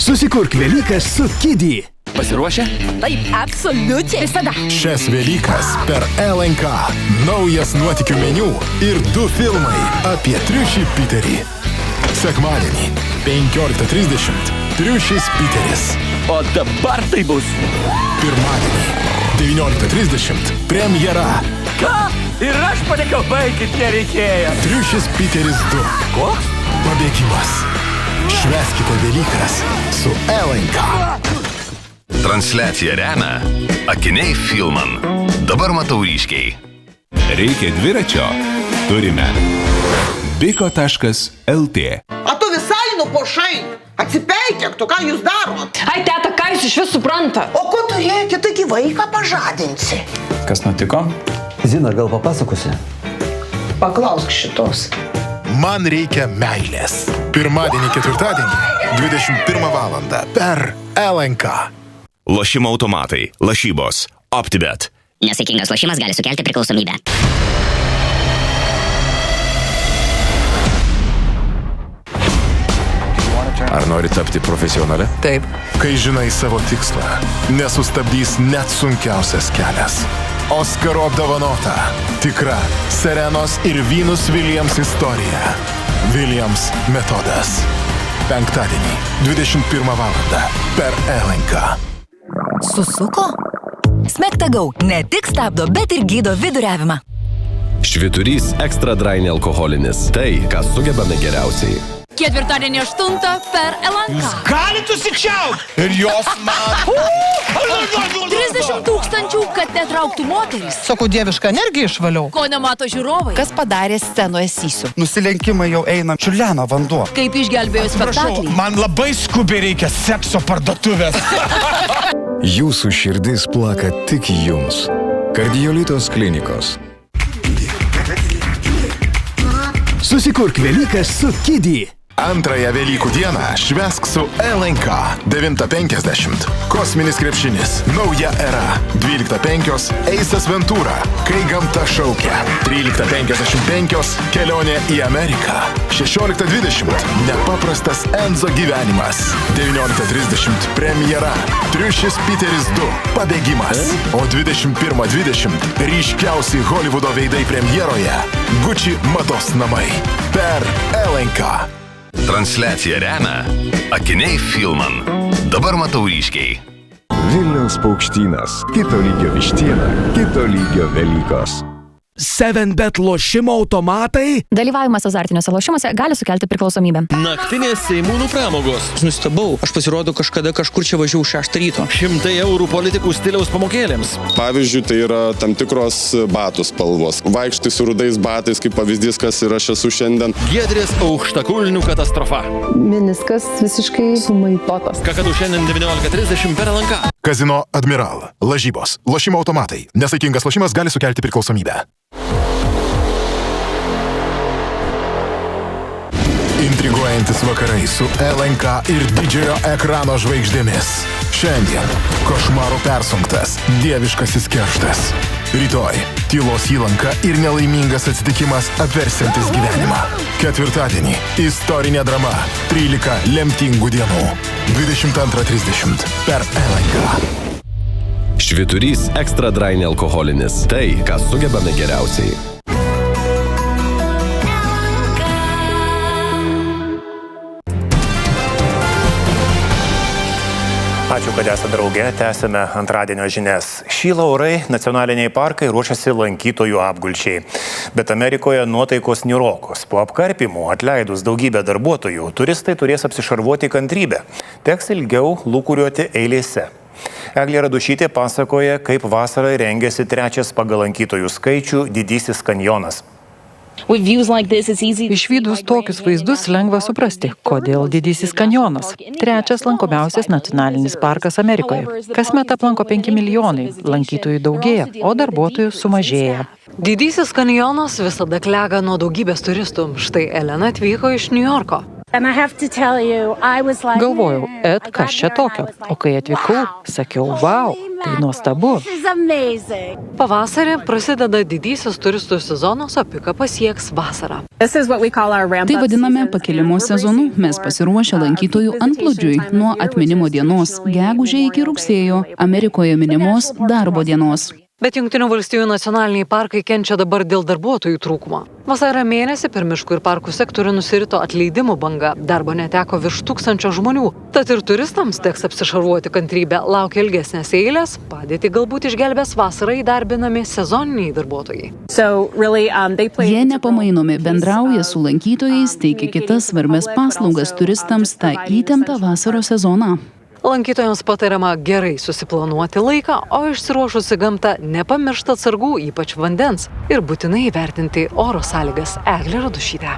Susikurk Velykas su Kidį. Pasiruošę? Taip, absoliučiai. Visada. Šias Velykas per LNK. Naujas nuotykių meniu ir 2 filmai apie Triušį Piterį. Sekmadienį 15:30 Triušis Piteris. O dabar tai bus. Pirmadienį 19:30 premjera. Ką? Ir aš patekau, baikit, nereikėjo. Triušis Piteris 2. Koks? Pabėgimas. Švęskite Velykas su LNK. Transliaciją remia Akiniai Filman. Dabar matau ryškiai. Reikia dviračio? Turime. Biko.lt. A tu visai nupošai. Atsipeikėk, tu ką jūs darot? Ai, teta, ką jūs iš vis supranta? O ko tu reikia, taigi vaiką pažadinsi? Kas nutiko? Zina, gal papasakosi? Paklausk šitos. Man reikia meilės. Pirmadienį, ketvirtadienį 21 valandą per LNK. Lošimo automatai. Lašybos. OptiBet. Nesaikingas lošimas gali sukelti priklausomybę. Ar nori tapti profesionale? Taip. Kai žinai savo tikslą, nesustabdys net sunkiausias kelias. Oskaro apdovanota. Tikra Serenos ir Venus Williams istorija. Williams metodas. Penktadienį, 21 valandą per LNK. Susuko? Smektagau ne tik stabdo, bet ir gydo viduriavimą. Švyturys ekstra dry nealkoholinis. Tai, ką sugebame geriausiai. Ketvirtadienį 8 per LNK. Galit susikšiaut! Ir jos man. 30 000, kad netrauktų moteris. Sakau, dievišką energiją išvaliau. Ko nemato žiūrovai. Kas padarė scenoje Sysiu? Nusilenkimai jau eina. Čiurlena vanduo. Kaip išgelbėjo spektaklį. Man labai skubiai reikia sekso parduotuvės. Jūsų širdis plaka tik jums. Kardiolitos klinikos. Susikurk Velykas su Kidį. Antrąją Velykų dieną švęsk su LNK. 9:50 Kosminis krepšinis. Nauja era. 12:05 Eisas Ventūra. Kai gamta šaukia. 13:55 Kelionė į Ameriką. 16:20 Nepaprastas Enzo gyvenimas. 19:30 premjera Triušis Piteris 2. Pabėgimas. O 21:20 ryškiausi Holivudo veidai premjeroje Gucci mados namai. Per LNK. Transliaciją remia Akiniai Filman. Dabar matau ryškiai. Vilniaus paukštynas. Kito lygio vištiena. Kito lygio Velykos. 7bet lošimo automatai. Dalyvavimas azartiniuose lošimuose gali sukelti priklausomybę. Naktinės Seimūnų pramogos. Nustebau, aš pasirodo kažkada kažkur čia važiavau 6 ryto. 100 eurų politikų stiliaus pamokėlėms. Pavyzdžiui, tai yra tam tikros batų spalvos. Vaikštai su rudais batais, kaip pavyzdys, kas ir aš esu šiandien. Giedrės aukštakulnių katastrofa. Meniskas visiškai sumaitotas. Kakadu šiandien 19:30 per LNK. Kazino Admiral. Lažybos. Lošimo automatai. Nesaikingas lošimas gali sukelti priklausomybę. Intriguojantis vakarai su LNK ir didžiojo ekrano žvaigždėmis. Šiandien košmarų persunktas, dieviškasis kerštas. Rytoj tylos įlanka ir nelaimingas atsitikimas apversiantis gyvenimą. Ketvirtadienį istorinė drama 13 lemtingų dienų. 22:30 per LNK. Švyturys ekstra dry nealkoholinis. Tai, ką sugebame geriausiai. Ačiū, kad esate drauge, tęsime antradienio žinias. Šyla orai, nacionaliniai parkai ruošiasi lankytojų apgulčiai. Bet Amerikoje nuotaikos niūrokos. Po apkarpimų atleidus daugybę darbuotojų, turistai turės apsišarvuoti kantrybę. Teks ilgiau lūkuriuoti eilėse. Eglė Radušytė pasakoja, kaip vasarai rengiasi trečias pagal lankytojų skaičių Didysis kanjonas. Išvydus tokius vaizdus lengva suprasti, kodėl Didysis kanjonas. Trečias lankomiausias nacionalinis parkas Amerikoje. Kasmet aplanko 5 milijonai, lankytojų daugėja, o darbuotojų sumažėja. Didysis kanjonas visada klega nuo daugybės turistų. Štai Elena atvyko iš Niujorko. Galvojau, kas čia tokio? O kai atvykau, sakiau, vau, tai nuostabu. Pavasarį prasideda didysis turistų sezonas, o piką pasieks vasarą. Tai vadiname pakilimo sezonu. Mes pasiruošę lankytojų antplūdžiui nuo atminimo dienos gegužę iki rugsėjo, Amerikoje minimos darbo dienos. Bet Jungtinių valstijų nacionaliniai parkai kenčia dabar dėl darbuotojų trūkumo. Vasario mėnesį per miškų ir parkų sektorių nusirito atleidimų banga. Darbo neteko virš 1000 žmonių. Tad ir turistams teks apsišarvuoti kantrybę. Laukia ilgesnės eilės. Padėtį galbūt išgelbės vasarą įdarbinami sezoniniai darbuotojai. Jie nepamainomi, bendrauja su lankytojais, teikia kitas svarbias paslaugas turistams tą įtemptą vasaros sezoną. Lankytojams patariama gerai susiplanuoti laiką, o išsiruošusi gamtą nepamiršta atsargų, ypač vandens, ir būtinai įvertinti oro sąlygas. Eglė Radušytė.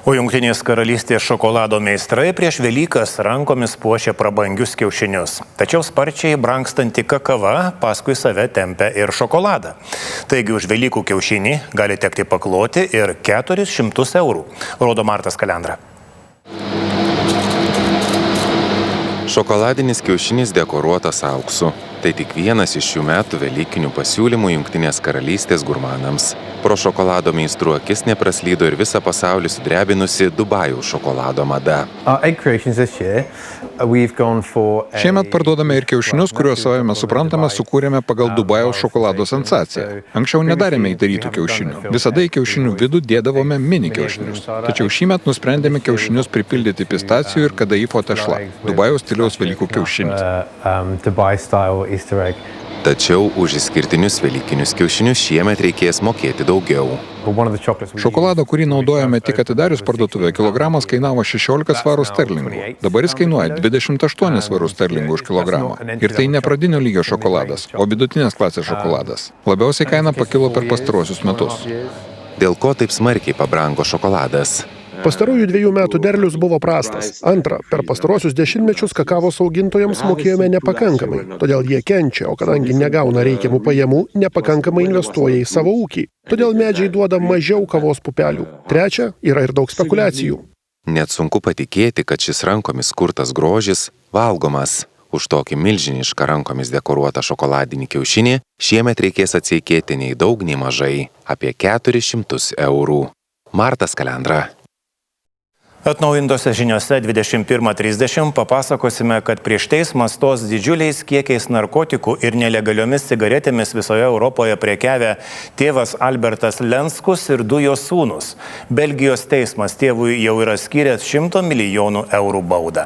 O Jungtinės karalystės šokolado meistrai prieš Velykas rankomis puošia prabangius kiaušinius. Tačiau sparčiai brangstanti kakava paskui save tempia ir šokoladą. Taigi už Velykų kiaušinį gali tekti pakloti ir 400 eurų, rodo Martas Kalendra. Šokoladinis kiaušinis dekoruotas auksu. Tai tik vienas iš šių metų velykinių pasiūlymų Jungtinės karalystės gurmanams. Pro šokolado meistrų akis nepraslydo ir visą pasaulį sudrebinusi Dubajaus šokolado mada. Šiemet parduodame ir kiaušinius, kuriuos savame suprantame sukūrėme pagal Dubajaus šokolado sensaciją. Anksčiau nedarėme įdarytų kiaušinių. Visada į kiaušinių vidų dėdavome mini kiaušinius. Tačiau šįmet nusprendėme kiaušinius pripildyti pistacijų ir kadaifo tešla. Dubajaus stiliaus Velykų kiaušinis. Tačiau už išskirtinius velykinius kiaušinius šiemet reikės mokėti daugiau. Šokolado, kurį naudojame tik atidarius parduotuvę, kilogramas kainavo 16 svarų sterlingų. Dabar jis kainuoja 28 svarų sterlingų už kilogramą. Ir tai ne pradinio lygio šokoladas, o vidutinės klasės šokoladas. Labiausiai kaina pakilo per pastaruosius metus. Dėl ko taip smarkiai pabrango šokoladas? Pastarųjų 2 metų derlius buvo prastas. Antra, per pastarosius 10 mečius kakavos augintojams mokėjome nepakankamai, todėl jie kenčia, o kadangi negauna reikiamų pajamų, nepakankamai investuoja į savo ūkį. Todėl medžiai duoda mažiau kavos pupelių. Trečia, yra ir daug spekulacijų. Net sunku patikėti, kad šis rankomis kurtas grožis valgomas. Už tokį milžinišką rankomis dekoruotą šokoladinį kiaušinį šiemet reikės atsiekėti nei daug, nei mažai – apie 400 eurų. Martas Kalendra. Atnaujintose žiniose 21:30 papasakosime, kad prieš teismą stos didžiuliais kiekiais narkotikų ir nelegaliomis cigaretėmis visoje Europoje prekiavę tėvas Albertas Lenskus ir 2 jo sūnus. Belgijos teismas tėvui jau yra skyręs 100 milijonų eurų baudą.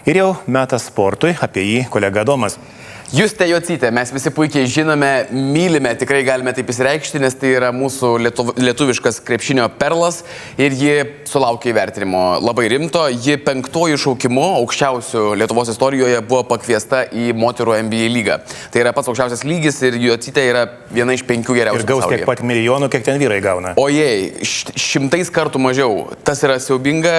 Ir jau metas sportui, apie jį kolega Domas. Justė Jocytė, mes visi puikiai žinome, mylime, tikrai galime taip įsireikšti, nes tai yra mūsų lietuviškas krepšinio perlas ir ji sulaukė įvertinimo labai rimto. Ji 5. šaukimu aukščiausių Lietuvos istorijoje buvo pakviesta į moterų NBA lygą. Tai yra pats aukščiausias lygis ir Jocytė yra viena iš 5 geriausių. Ir gaus tiek pat milijonų, kiek ten vyrai gauna. O jei, 100 kartų mažiau. Tas yra siaubinga,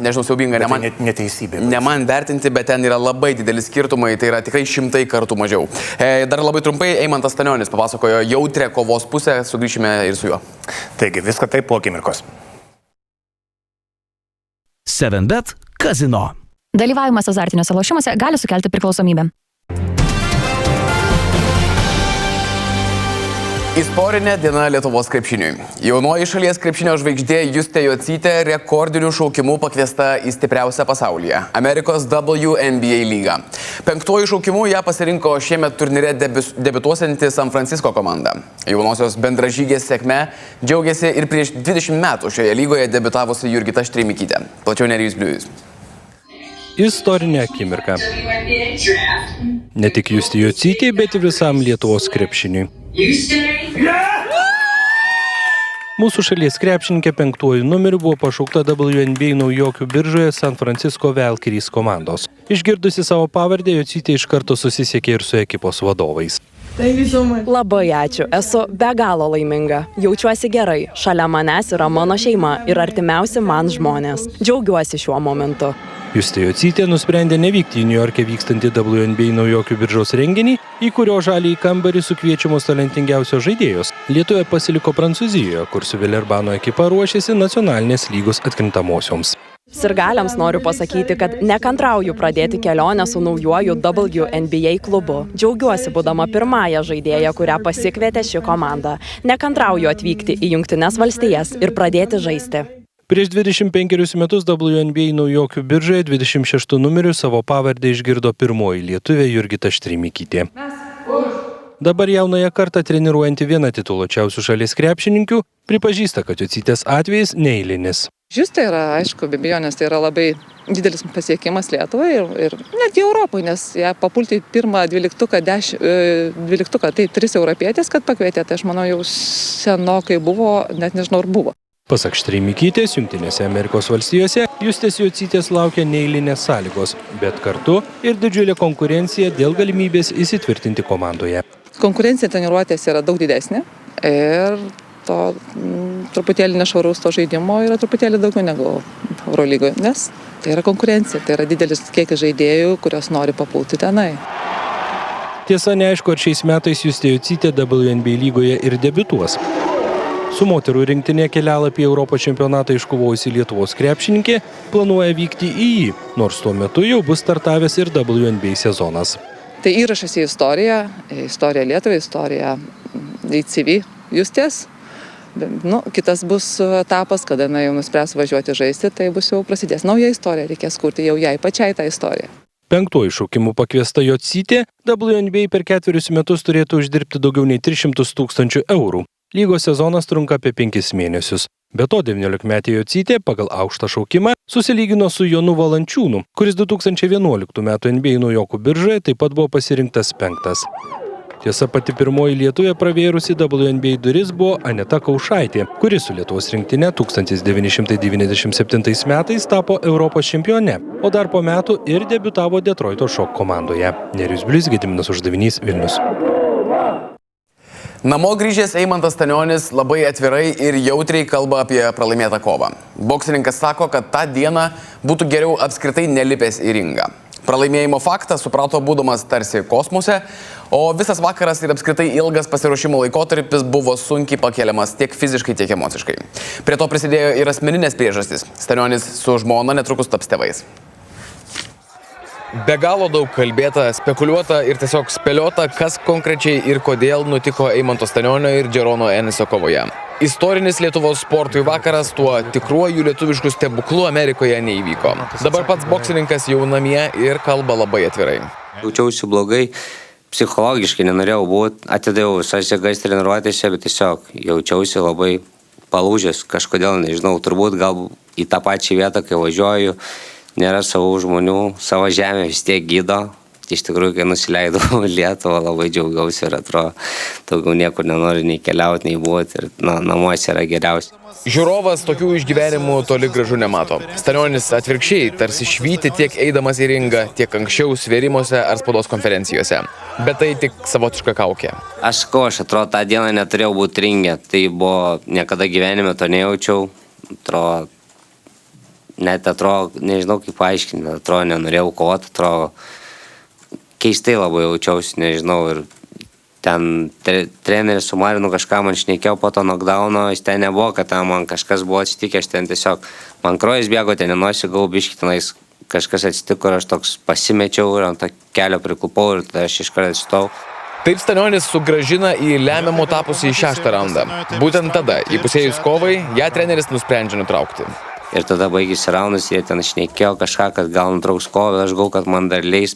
nežinau, siaubinga, neteisybė. Ne man vertinti, bet ten yra labai dideli skirtumai, tai yra tikrai 100 kartų mažiau. Dar labai trumpai, Eimantas Stanionis papasakojo jautrę kovos pusę, sugrįšime ir su juo. Taigi, viską taip po akimirkos. 7bet kazino. Dalyvavimas azartiniuose lošimuose gali sukelti priklausomybę. Istorinė diena Lietuvos krepšiniui. Jaunoji šalies krepšinio žvaigždė Justė Jocytė rekordinių šaukimų pakviesta į stipriausią pasaulyje – Amerikos WNBA lygą. 5. šaukimu ją pasirinko šiemet turnyre debiutuosianti San Francisco komanda. Jaunosios bendražygės sėkme džiaugiasi ir prieš 20 metų šioje lygoje debiutavusi Jurgita Štrimikytė. Plačiau Nerijus Bliujus. Istorinė akimirka. Ne tik Justė Jocytė, bet ir visam Lietuvos krepšiniui. Mūsų šalies krepšininkė 5. numeriu buvo pašaukta WNBA naujokių biržoje San Francisco Valkyries komandos. Išgirdusi savo pavardę, Jocytė iš karto susisiekė ir su ekipos vadovais. Labai ačiū, esu be galo laiminga. Jaučiuosi gerai, šalia manęs yra mano šeima ir artimiausi man žmonės. Džiaugiuosi šiuo momentu. Justė Jocytė nusprendė nevykti į Niujorke vykstantį WNBA naujokių biržos renginį, į kurio žaliąjį kambarį sukviečiamos talentingiausios žaidėjos. Lietuvė pasiliko Prancūzijoje, kur su Villerbano ekipa ruošėsi nacionalinės lygos atkrintamosioms. Sirgaliams noriu pasakyti, kad nekantrauju pradėti kelionę su naujuoju WNBA klubu. Džiaugiuosi būdama pirmąją žaidėją, kurią pasikvietė ši komanda. Nekantrauju atvykti į Jungtines Valstijas ir pradėti žaisti. Prieš 25 metus WNBA naujokių biržoje 26 numeriu savo pavardę išgirdo pirmoji lietuvė Jurgita Štrimikytė. Dabar jaunąją kartą treniruojanti viena tituluočiausių šalies krepšininkių pripažįsta, kad Jocytės atvejis neeilinis. Justė yra, aišku, be abejonės, tai yra labai didelis pasiekimas Lietuvai ir netgi Europoje, nes ją papulti į pirmą 12, tai 3 europietės, kad pakvietė, tai aš manau jau senokai buvo, net nežinau, ar buvo. Pasak Štrimikytės, Jungtinėse Amerikos valstijose Justės Jocytės laukia neeilinės sąlygos, bet kartu ir didžiulė konkurencija dėl galimybės įsitvirtinti komandoje. Konkurencija treniruotės yra daug didesnė ir to truputėlį nešvaraus to žaidimo yra truputėlį daugiau negu Eurolygoje, nes tai yra konkurencija, tai yra didelis kiekis žaidėjų, kurios nori papulti tenai. Tiesa, neaišku, ar šiais metais Justė Jocytė WNBA lygoje ir debiutuos. Su moterų rinktinė kelialapį į Europos čempionatą iškovojusi Lietuvos krepšininkė planuoja vykti į jį, nors tuo metu jau bus startavęs ir WNBA sezonas. Tai įrašas į istoriją Lietuvai, istoriją į CV Justės. Kitas bus etapas, kada jau nuspręs važiuoti žaisti, tai bus jau prasidės nauja istorija, reikės kurti jau jai pačiai tą istoriją. 5. šaukimų pakviesta Jocytė WNBA per 4 metus turėtų uždirbti daugiau nei 300 000 eurų. Lygos sezonas trunka apie 5 mėnesius. Be to 19-metė Jocytė pagal aukštą šaukimą susilygino su Jonu Valančiūnu, kuris 2011 metų NBA naujokų biržoje taip pat buvo pasirinktas 5. Tiesa, pati pirmoji lietuvė pravėrusi WNBA duris buvo Aneta Kaušaitė, kuri su Lietuvos rinktinė 1997 metais tapo Europos čempione, o dar po metų ir debiutavo Detroito Shock komandoje. Nerijus Bliujus, Gediminas Uždavinys, Vilnius. Namo grįžęs Eimantas Stanionis labai atvirai ir jautriai kalba apie pralaimėtą kovą. Boksininkas sako, kad tą dieną būtų geriau apskritai nelipęs į ringą. Pralaimėjimo faktą suprato būdamas tarsi kosmose, o visas vakaras ir apskritai ilgas pasiruošimo laikotarpis buvo sunkiai pakeliamas tiek fiziškai, tiek emociškai. Prie to prisidėjo ir asmeninės priežastys. Stanionis su žmona netrukus taps tėvais. Be galo daug kalbėta, spekuliuota ir tiesiog spėliota, kas konkrečiai ir kodėl nutiko Eimanto Stanionio ir Džerono Enisio kovoje. Istorinis Lietuvos sportui vakaras tuo tikruoju lietuvišku stebuklu Amerikoje neįvyko. Dabar pats boksininkas jau namie ir kalba labai atvirai. Jaučiausi blogai, psichologiškai nenorėjau būti, atidaviau visas jėgas treniruotėse, bet tiesiog jaučiausi labai palūžęs, kažkodėl, nežinau, turbūt gal į tą pačią vietą, kai važiuoju, nėra savų žmonių, savo žemę vis tiek gydo, iš tikrųjų, kai nusileidau Lietuvą, labai džiaugiausi ir atrodo, daugiau niekur nenori nei keliauti, nei būti ir namuose yra geriausia. Žiūrovas tokių išgyvenimų toli gražu nemato. Stanionis atvirkščiai tarsi švyti tiek eidamas į ringą, tiek anksčiau svėrimuose ar spaudos konferencijose. Bet tai tik savotiška kaukė. Aš atrodo, tą dieną neturėjau būti ringe. Tai buvo, niekada gyvenime to nejaučiau. Atrodo, nežinau kaip paaiškinti, atrodo, nenorėjau kovoti, atrodo, keistai labai jaučiausi, nežinau, ir ten treneris su Marinu kažką man šnekėjau po to knockdowno, jis ten nebuvo, kad ten man kažkas buvo atsitikę, aš ten tiesiog, man krojas bėgo, ten nenusigau, biškį tenais kažkas atsitiko ir aš toks pasimečiau ir ant to kelio priklupau ir tada aš iškart atsitau. Taip Stanionis sugrąžina į lemiamų tapusį į 6. raundą. Būtent tada, įpusėjus kovai, ją treneris nusprendžia nutraukti. Ir tada baigėsi raundas, jie ten šnekėjo kažką, kad gal nutrauks kovą, aš galvoju, kad man dar leis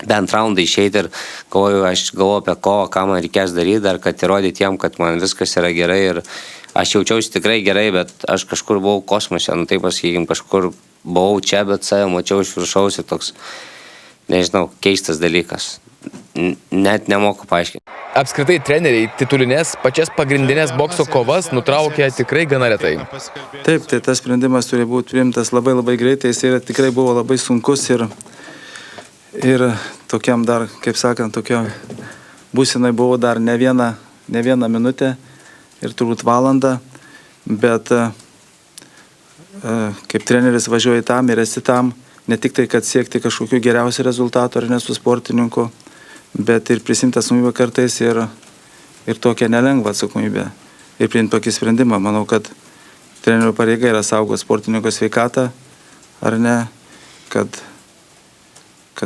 bent raundą išeiti ir aš galvoju apie kovą, ką man reikės daryti, dar kad įrodyti jiem, kad man viskas yra gerai ir aš jaučiausi tikrai gerai, bet aš kažkur buvau kosmose, taip pasakykim, kažkur buvau čia, bet save mačiau iš viršaus ir toks, nežinau, keistas dalykas. Net nemoku paaiškinti. Apskritai treneriai titulinės pačias pagrindinės bokso kovas nutraukia tikrai gana retai. Taip, tai tas sprendimas turi būti priimtas labai greitai, jis tikrai buvo labai sunkus ir tokiam dar, kaip sakant, tokio būsenai buvo dar ne viena minutė ir turbūt valandą, bet kaip treneris važiuoja tam ir esi tam, ne tik tai, kad siekti kažkokių geriausių rezultatų ar ne su sportininku, bet ir prisimti atsakomybę kartais ir tokią nelengvą atsakomybę ir priimti tokį sprendimą. Manau, kad trenerio pareiga yra saugoti sportininko sveikatą, ar ne, kad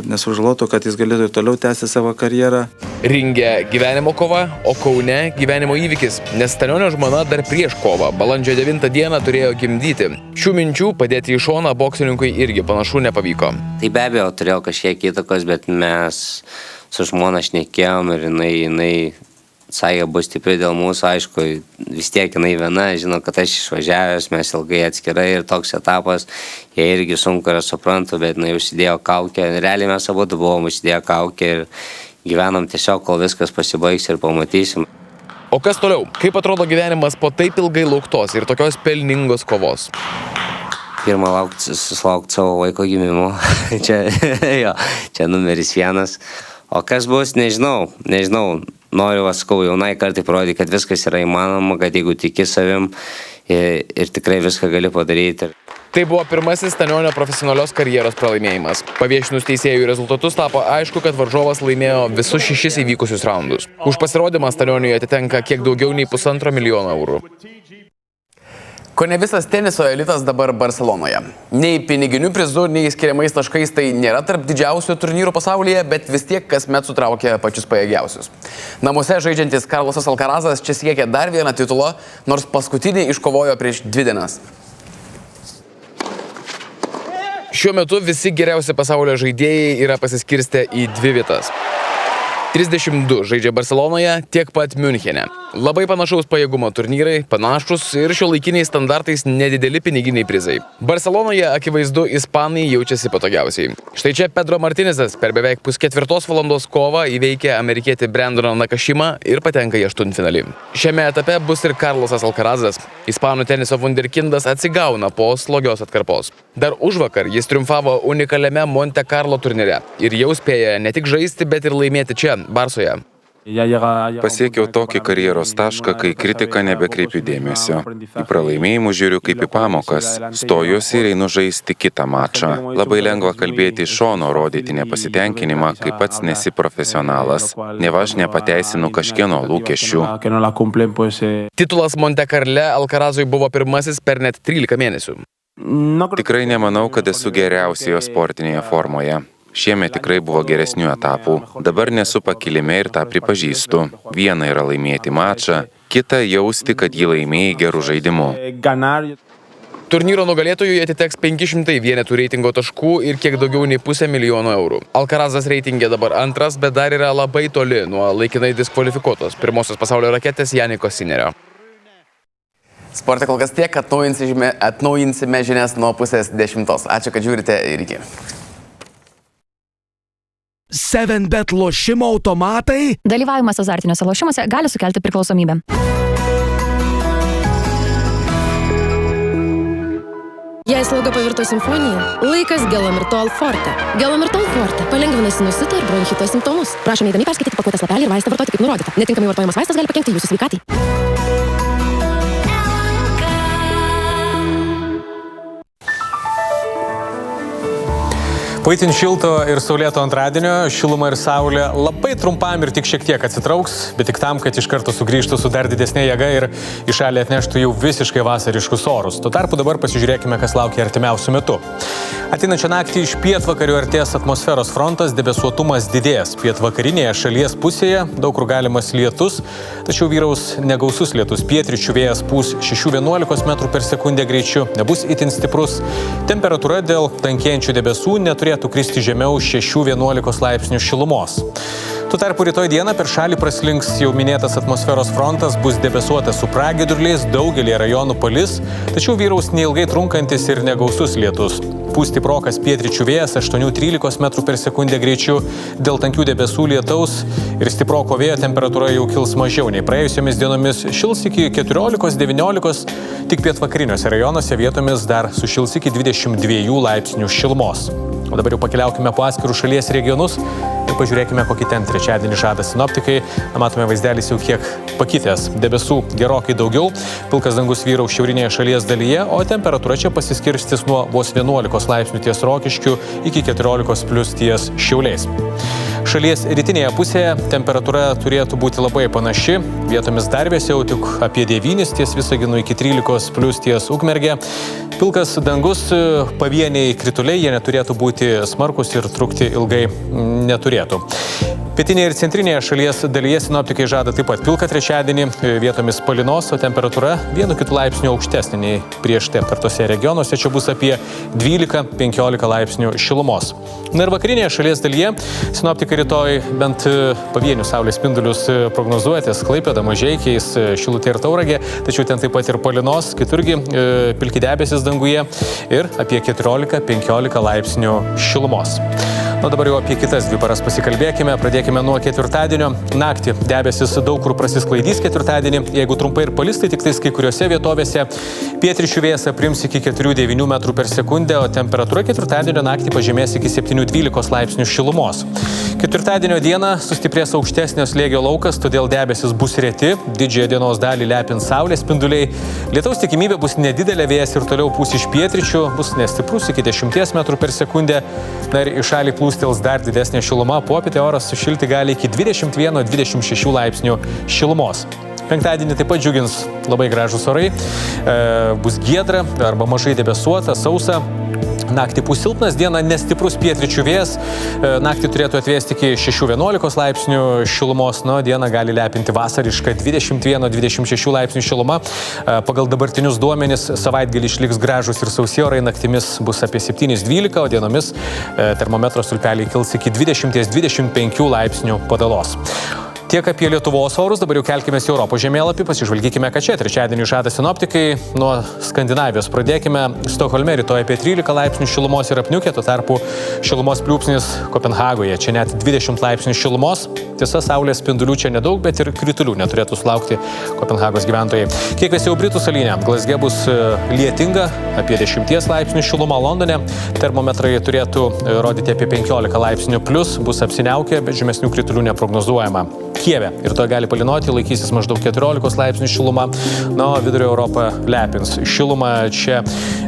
nesužalotų, kad jis galėtų ir toliau tęsti savo karjerą. Ringe gyvenimo kova, o Kaune gyvenimo įvykis, nes Stanionio žmona dar prieš kovą, balandžio 9 dieną turėjo gimdyti. Šių minčių padėti į šoną boksininkui irgi panašu nepavyko. Tai be abejo turėjo kažkiek įtakos, bet mes su žmona šnekėjom ir jinai sakė, bus stipri dėl mūsų, aišku, vis tiek jinai viena, žino, kad aš išvažiavęs, mes ilgai atskirai ir toks etapas, jie irgi sunku yra suprantu, bet jinai užsidėjo kaukę, realiai mes abu buvom užsidėję kaukę ir gyvenam tiesiog, kol viskas pasibaigs ir pamatysim. O kas toliau? Kaip atrodo gyvenimas po taip ilgai lauktos ir tokios pelningos kovos? Pirma, susilaukti savo vaiko gimimo, čia numeris 1. O kas bus, nežinau, noriu sakau, jaunai kartai parodyti, kad viskas yra įmanoma, kad jeigu tiki savim ir tikrai viską gali padaryti. Tai buvo pirmasis Stanionio profesionalios karjeros pralaimėjimas. Paviešinus teisėjų rezultatus tapo aišku, kad varžovas laimėjo visus 6 įvykusius raundus. Už pasirodymą Stanioniui atitenka kiek daugiau nei $1,5 milijono eurų. Kone visas teniso elitas dabar Barselonoje. Nei piniginių prizų, nei skiriamais taškais tai nėra tarp didžiausių turnyrų pasaulyje, bet vis tiek kasmet sutraukia pačius pajėgiausius. Namuose žaidžiantis Carlosas Alcarazas čia siekia dar vieną titulą, nors paskutinį iškovojo prieš 2 dienas. Šiuo metu visi geriausi pasaulio žaidėjai yra pasiskirstę į 2 vietas. 32 žaidžia Barselonoje, tiek pat Miunchene. Labai panašaus pajėgumo turnyrai, panašus ir šiuolaikiniais standartais nedideli piniginiai prizai. Barselonoje akivaizdu ispanai jaučiasi patogiausiai. Štai čia Pedro Martinezas per beveik 3:30 valandos kovą įveikė amerikietį Brandoną Nakashimą ir patenka į aštuntfinalį. Šiame etape bus ir Carlosas Alcarazas. Ispanų teniso wunderkindas atsigauna po slogios atkarpos. Dar užvakar jis triumfavo unikaliame Monte Carlo turnyre ir jau spėja ne tik žaisti, bet ir laimėti čia, Barsoje. Pasiekiau tokį karjeros tašką, kai kritiką nebekreipiu dėmesio. Į pralaimėjimų žiūriu kaip į pamokas. Stojuosi ir einu žaisti kitą mačą. Labai lengva kalbėti iš šono, rodyti nepasitenkinimą, kai pats nesi profesionalas. Neva aš nepateisinu kažkieno lūkesčių. Titulas Monte Carle Alcarazui buvo pirmasis per net 13 mėnesių. Tikrai nemanau, kad esu geriausioje sportinėje formoje. Šiemet tikrai buvo geresnių etapų. Dabar nesu pakilime ir tą pripažįstu. Viena yra laimėti mačą, kita jausti, kad jį laimėjai gerų žaidimų. Turnyro nugalėtojui atiteks 500 vienetų reitingo taškų ir kiek daugiau nei $500 000 eurų. Alcarazas reitingė dabar antras, bet dar yra labai toli nuo laikinai diskvalifikuotos pirmosios pasaulio raketės Janiko Sinerio. Sporte kol kas tiek, atnaujinsime žinias nuo 9:30. Ačiū, kad žiūrite ir iki. 7bet lošimo automatai? Dalyvavimas azartiniuose lošimuose gali sukelti priklausomybę. Jei slauga pavirto simfonija, laikas Gelamirtol Forte. Gelamirtol Forte palengvina sinusito ir bronchito simptomus. Prašome eidami perskaityti pakuotės lapelį ir vaistą vartoti kaip nurodyta. Netinkamai vartojamas vaistas gali pakenkti jūsų sveikatai. Po itin šilto ir saulėto antradienio šiluma ir saulė labai trumpam ir tik šiek tiek atsitrauks, bet tik tam, kad iš karto sugrįžtų su dar didesnė jėga ir į šalį atneštų jau visiškai vasariškus orus. Tuo tarpu dabar pasižiūrėkime, kas laukia artimiausių metų. Ateinančią naktį iš pietvakarių artės atmosferos frontas, debesuotumas didės. Pietvakarinėje šalies pusėje daug kur galimas lietus, tačiau vyraus negausus lietus. Pietryčių vėjas pūs 6–11 metrų per sekundę greičiu, nebus itin stiprus. Temperatūra dėl tankėjančių debesų neturėtų kristi žemiau 6–11 laipsnių šilumos. Tuo tarpu rytoj dieną per šalį praslinks jau minėtas atmosferos frontas, bus debesuotas su pragiedruliais, daugelį rajonų palis, tačiau vyraus neilgai trunkantis ir negausus lietus. Pūs stiprokas pietryčių vėjas 8–13 metrų per sekundę greičiu, dėl tankių debesų lietaus ir stiproko vėjo temperatūra jau kils mažiau nei praėjusiomis dienomis, šils iki 14–19, tik pietvakariniuose rajonuose vietomis dar sušils iki 22 laipsnių šilumos. O dabar jau pakeliaukime po atskirų šalies regionus ir pažiūrėkime, kokį ten trečiadienį žada sinoptikai. Matome, vaizdelis jau kiek pakitęs. Debesų gerokai daugiau, pilkas dangus vyraus šiaurinėje šalies dalyje, o temperatūra čia pasiskirstys nuo vos 11 laipsnių ties Rokiškiu iki 14+ ties Šiauliais. Šalies rytinėje pusėje temperatūra turėtų būti labai panaši, vietomis dar vėsiau, tik apie 9 ties Visaginu iki 13+ ties Ukmergė. Pilkas dangus, pavieniai krituliai, jie neturėtų būti smarkus ir trukti ilgai neturėtų. Pietinėje ir centrinėje šalies dalyje sinoptikai žada taip pat pilką trečiadienį, vietomis palynos, o temperatūra 1–2 laipsnių aukštesnė nei prieš tai aptartose regionuose, čia bus apie 12–15 laipsnių šilumos. Na ir vakarinėje šalies dalyje sinoptikai rytoj bent pavienius saulės spindulius prognozuotis, Klaipėda, Mažeikiais, Šilutė ir Tauragė, tačiau ten taip pat ir palynos, kiturgi pilki debesis danguje ir apie 14–15 laipsnių šilumos. O dabar jau apie kitas dvi paras pasikalbėkime. Pradėkime nuo ketvirtadienio. Naktį debesis daug kur prasisklaidys ketvirtadienį. Jeigu trumpai ir palis, tai tik tais kai kuriuose vietovėse pietryčių vėjas aprims iki 4–9 metrų per sekundę, o temperatūra ketvirtadienio naktį pažemės iki 7–12 laipsnių šilumos. Ketvirtadienio dieną sustiprės aukštesnio slėgio laukas, todėl debesis bus reti, didžiąją dienos dalį lepins saulės spinduliai. Lietaus tikimybė bus nedidelė, vėjas ir toliau pūs iš pietryčių, bus nestiprus iki 10 metrų per sekundę. Na ir į šalį plūstels dar didesnė šiluma, popietę oras sušilti gali iki 21–26 laipsnių šilumos. Penktadienį taip pat džiugins labai gražūs orai, bus giedra arba mažai debesuota, sausa. Naktį pūs silpnas, dieną nestiprus pietryčių vėjas, naktį turėtų atvėsti iki 6–11 laipsnių šilumos, nuo dieną gali lepinti vasarišką 21–26 laipsnių šiluma. Pagal dabartinius duomenis savaitgalį išliks gražus ir sausi orai, naktimis bus apie 7–12, o dienomis termometro stulpeliai kils iki 20–25 laipsnių padalos. Tiek apie Lietuvos orus, dabar jau kelkimės į Europos žemėlapį, pasižvalgykime, ką čia trečiadienį žada sinoptikai. Nuo Skandinavijos pradėkime. Stokholme rytoj apie 13 laipsnių šilumos ir apniukė, tuo tarpu šilumos pliūpsnis Kopenhagoje, čia net 20 laipsnių šilumos. Tiesa, saulės spindulių čia nedaug, bet ir kritulių neturėtų sulaukti Kopenhagos gyventojai. Kiek vėsiau Britų salyne, Glazge bus lietinga, apie 10 laipsnių šilumą, Londone termometrai turėtų rodyti apie 15 laipsnių plius, bus apsiniaukę, bet žemesnių kritulių neprognozuojama. Kieve ir to gali palynoti, laikysis maždaug 14 laipsnių šiluma, na, Vidurio Europą lepins. Šiluma čia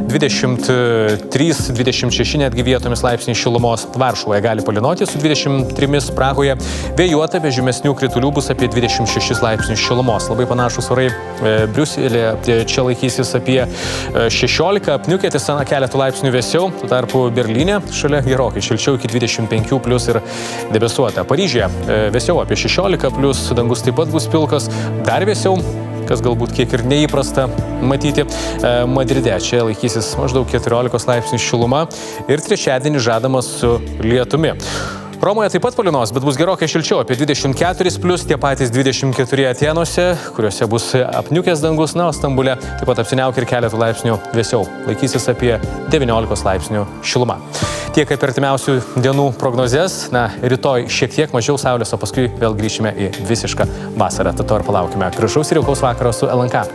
23–26 netgi vietomis laipsnių šilumos. Varšuvoje gali palynoti su 23, Prahoje vėjuota, be žemesnių kritulių bus apie 26 laipsnių šilumos. Labai panašus orai Briuselėje, čia laikysis apie 16, apniukė tiesa keletų laipsnių vėsiau, tuo tarpu Berlyne šalia gerokai šilčiau iki 25+ ir debesuota. Paryžiuje vėsiau apie 16+, dangus taip pat bus pilkas, dar vėsiau, kas galbūt kiek ir neįprasta matyti. Madride čia laikysis maždaug 14 laipsnių šiluma ir trečiadienį žadamas su lietumi. Romoje taip pat palynos, bet bus gerokai šilčiau, apie 24+, tie patys 24 Atėnuose, kuriuose bus apniukęs dangus, na, o Stambule taip pat apsiniaukia ir keletų laipsnių vėsiau. Laikysis apie 19 laipsnių šiluma. Tiek apie artimiausių dienų prognozes, na, rytoj šiek tiek mažiau saulės, o paskui vėl grįšime į visišką vasarą. Tad to ir palaukime. Gražaus ir jaukaus vakaro su LNK.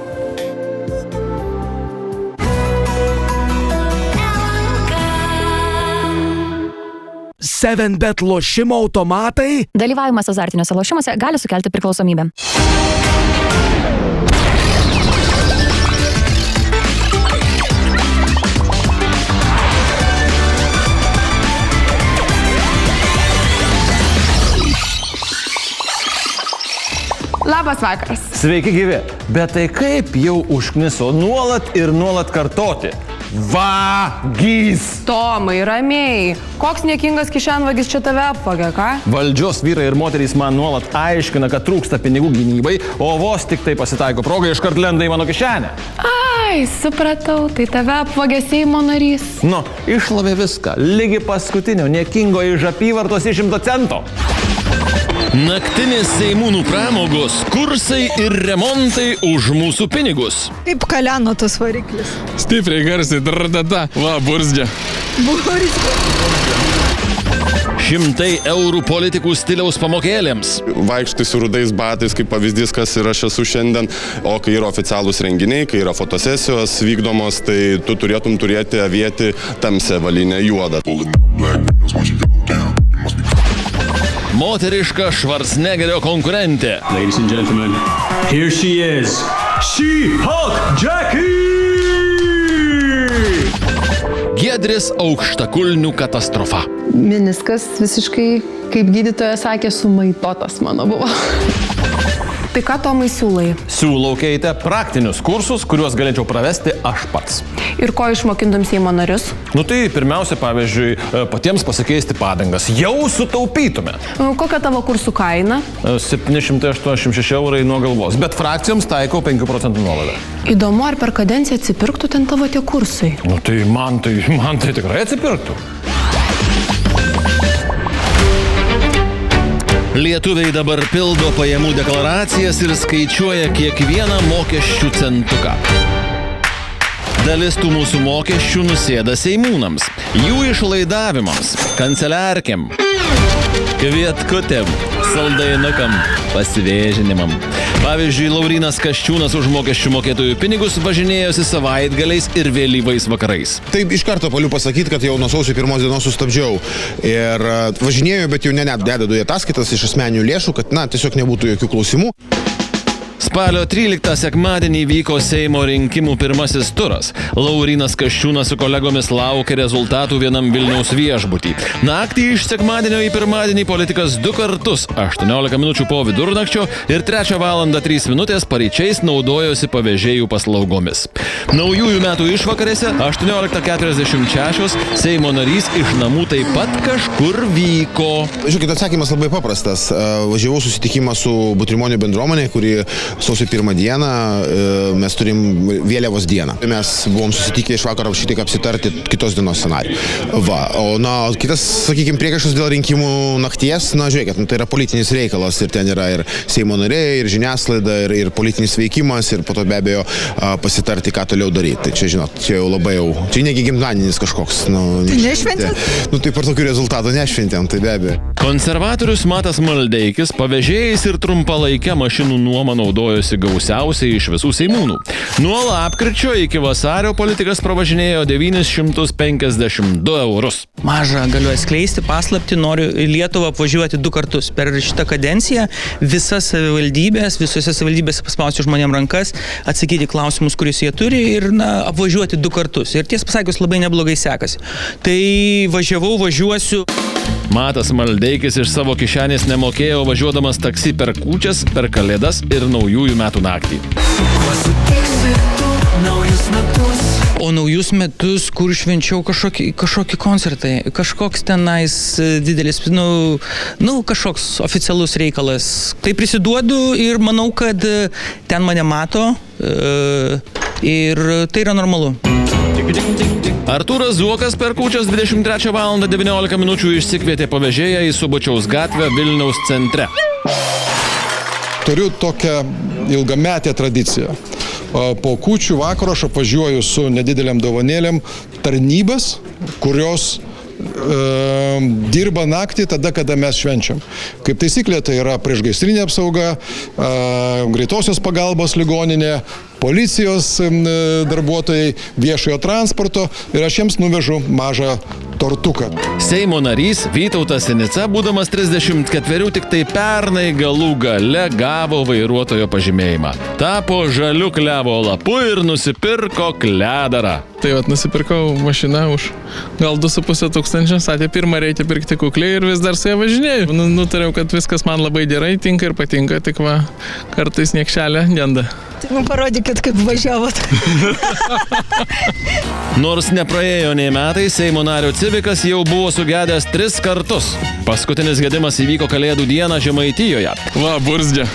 7bet lošimo automatai. Dalyvavimas azartiniuose lošimuose gali sukelti priklausomybę. Labas vakaras. Sveiki gyvi. Bet tai kaip jau užkniso nuolat ir nuolat kartoti? Vagys! Tomai, ramiai. Koks niekingas kišenvagis čia tave apvagė, ką? Valdžios vyrai ir moterys man nuolat aiškina, kad trūksta pinigų gynybai, o vos tik tai pasitaiko proga, iškart lenda į mano kišenę. Ai, supratau, tai tave apvagė Seimo narys. Nu, išlavė viską, lygi paskutinio, niekingo iš apyvartos į 100 centų. Naktinės Seimūnų pramogos, kursai ir remontai už mūsų pinigus. Kaip kaleno tas variklis. Stipriai garsiai, dradada, va, burzdžia. Burzdžia. 100 eurų politikų stiliaus pamokėlėms. Vaikštai su rudais batais, kaip pavyzdys, kas ir aš esu šiandien, o kai yra oficialūs renginiai, kai yra fotosesijos vykdomos, tai tu turėtum turėti avėti tamsią avalynę juodą. Moteriška Schwarzeneggerio konkurentė. Ladies and gentlemen, here she is. She-Hulk Jackie! Giedrės aukštakulnių katastrofa. Meniskas visiškai, kaip gydytoja sakė, sumaitotas mano buvo. Tai ką, Tomai, siūlai? Siūlau, Keite, praktinius kursus, kuriuos galėčiau pravesti aš pats. Ir ko išmokintum Seimo narius? Nu tai pirmiausia, pavyzdžiui, patiems pasikeisti padangas. Jau sutaupytume. Kokia tavo kursų kaina? 786 eurai nuo galvos, bet frakcijoms taikau 5% nuolaidą. Įdomu, ar per kadenciją atsipirktų ten tavo tie kursai? Nu tai man tai tikrai atsipirktų. Lietuviai dabar pildo pajamų deklaracijas ir skaičiuoja kiekvieną mokesčių centuką. Dalis tų mūsų mokesčių nusėda seimūnams, jų išlaidavimams, kanceliarkėm, kvietkutėm, saldainukam, pasivėžinimam. Pavyzdžiui, Laurynas Kasčiūnas už mokesčių mokėtojų pinigus važinėjosi savaitgaliais ir vėlyvais vakarais. Taip iš karto galiu pasakyti, kad jau nuo sausio 1 dienos sustabdžiau. Ir važinėjau, bet jau net dedu į ataskaitas iš asmeninių lėšų, kad tiesiog nebūtų jokių klausimų. Spalio 13 sekmadienį vyko Seimo rinkimų pirmasis turas. Laurynas Kasčiūnas su kolegomis laukė rezultatų vienam Vilniaus viešbutį. Naktį iš sekmadienio į pirmadienį politikas 2 kartus, 18 minučių po vidurnakčio ir 3 valandą 3 minutės paryčiais naudojosi pavėžėjų paslaugomis. Naujųjų metų išvakarėse 18:46 Seimo narys iš namų taip pat kažkur vyko. Žiūrėkit, atsakymas labai paprastas. Važiavau susitikimą su Butrimonių bendruomenė, kuri sausio 1 dieną mes turim vėliavos dieną. Mes buvom susitikę iš vakaro šiek apsitarti kitos dienos scenarijų. O kitas, sakykime, priekaištas dėl rinkimų nakties, žiūrėkit, tai yra politinis reikalas ir ten yra ir Seimo nariai, ir žiniasklaida, ir politinis veikimas, ir po to be abejo pasitarti, ką toliau daryti. Tai čia, žinot, čia jau labai čia negi gimtadienis kažkoks. Tai nešventėm? Tai per tokių rezultatų nešventėm, tai be abejo. Konservatorius Matas Maldeikis pavėžėjais ir trumpalaikę mašinų nuomą naudojosi gausiausiai iš visų seimūnų. Nuo lapkričio iki vasario politikas pravažinėjo 952 eurus. Maža, galiu atskleisti paslaptį, noriu Lietuvą apvažiuoti 2 kartus. Per šitą kadenciją visose savivaldybėse paspausti žmonėm rankas, atsakyti klausimus, kuriuos jie turi ir apvažiuoti 2 kartus. Ir tiesą pasakius, labai neblogai sekasi. Tai važiuosiu. Matas Maldeikis iš savo kišenės nemokėjo važiuodamas taksi per kūčias, per kalėdas ir naujųjų metų naktį. O naujus metus, kur švenčiau kažkokį koncertą, kažkoks tenais didelis, kažkoks oficialus reikalas. Tai prisiduodu ir manau, kad ten mane mato ir tai yra normalu. Artūras Zuokas per kūčias 23 val. 19 minučių išsikvietė pavėžėją į Subačiaus gatvę Vilniaus centre. Turiu tokią ilgametę tradiciją. Po kūčių vakaro aš apvažiuoju su nedidelėm dovanėlėm tarnybas, kurios dirba naktį tada, kada mes švenčiam. Kaip taisyklė, tai yra priešgaisrinė apsauga, greitosios pagalbos ligoninė, policijos darbuotojai, viešojo transporto ir aš jiems nuvežu mažą tortuką. Seimo narys Vytautas Sinica, būdamas 34, tik tai pernai galų gale gavo vairuotojo pažymėjimą. Tapo žaliu klevo lapu ir nusipirko kledarą. Tai vat nusipirkau mašiną už gal 2,5 tūkstančio, sakė, pirmą reikia pirkti kukliai ir vis dar su ją važinėjau. Nutariau, kad viskas man labai gerai, tinka ir patinka, tik va, kartais niekšelė genda. Tai man parodykit, kaip važiavot. Nors nepraėjo nei metai, Seimo nario Civikas jau buvo sugedęs 3 kartus. Paskutinis gedimas įvyko Kalėdų dieną Žemaitijoje. Va, Burzdė.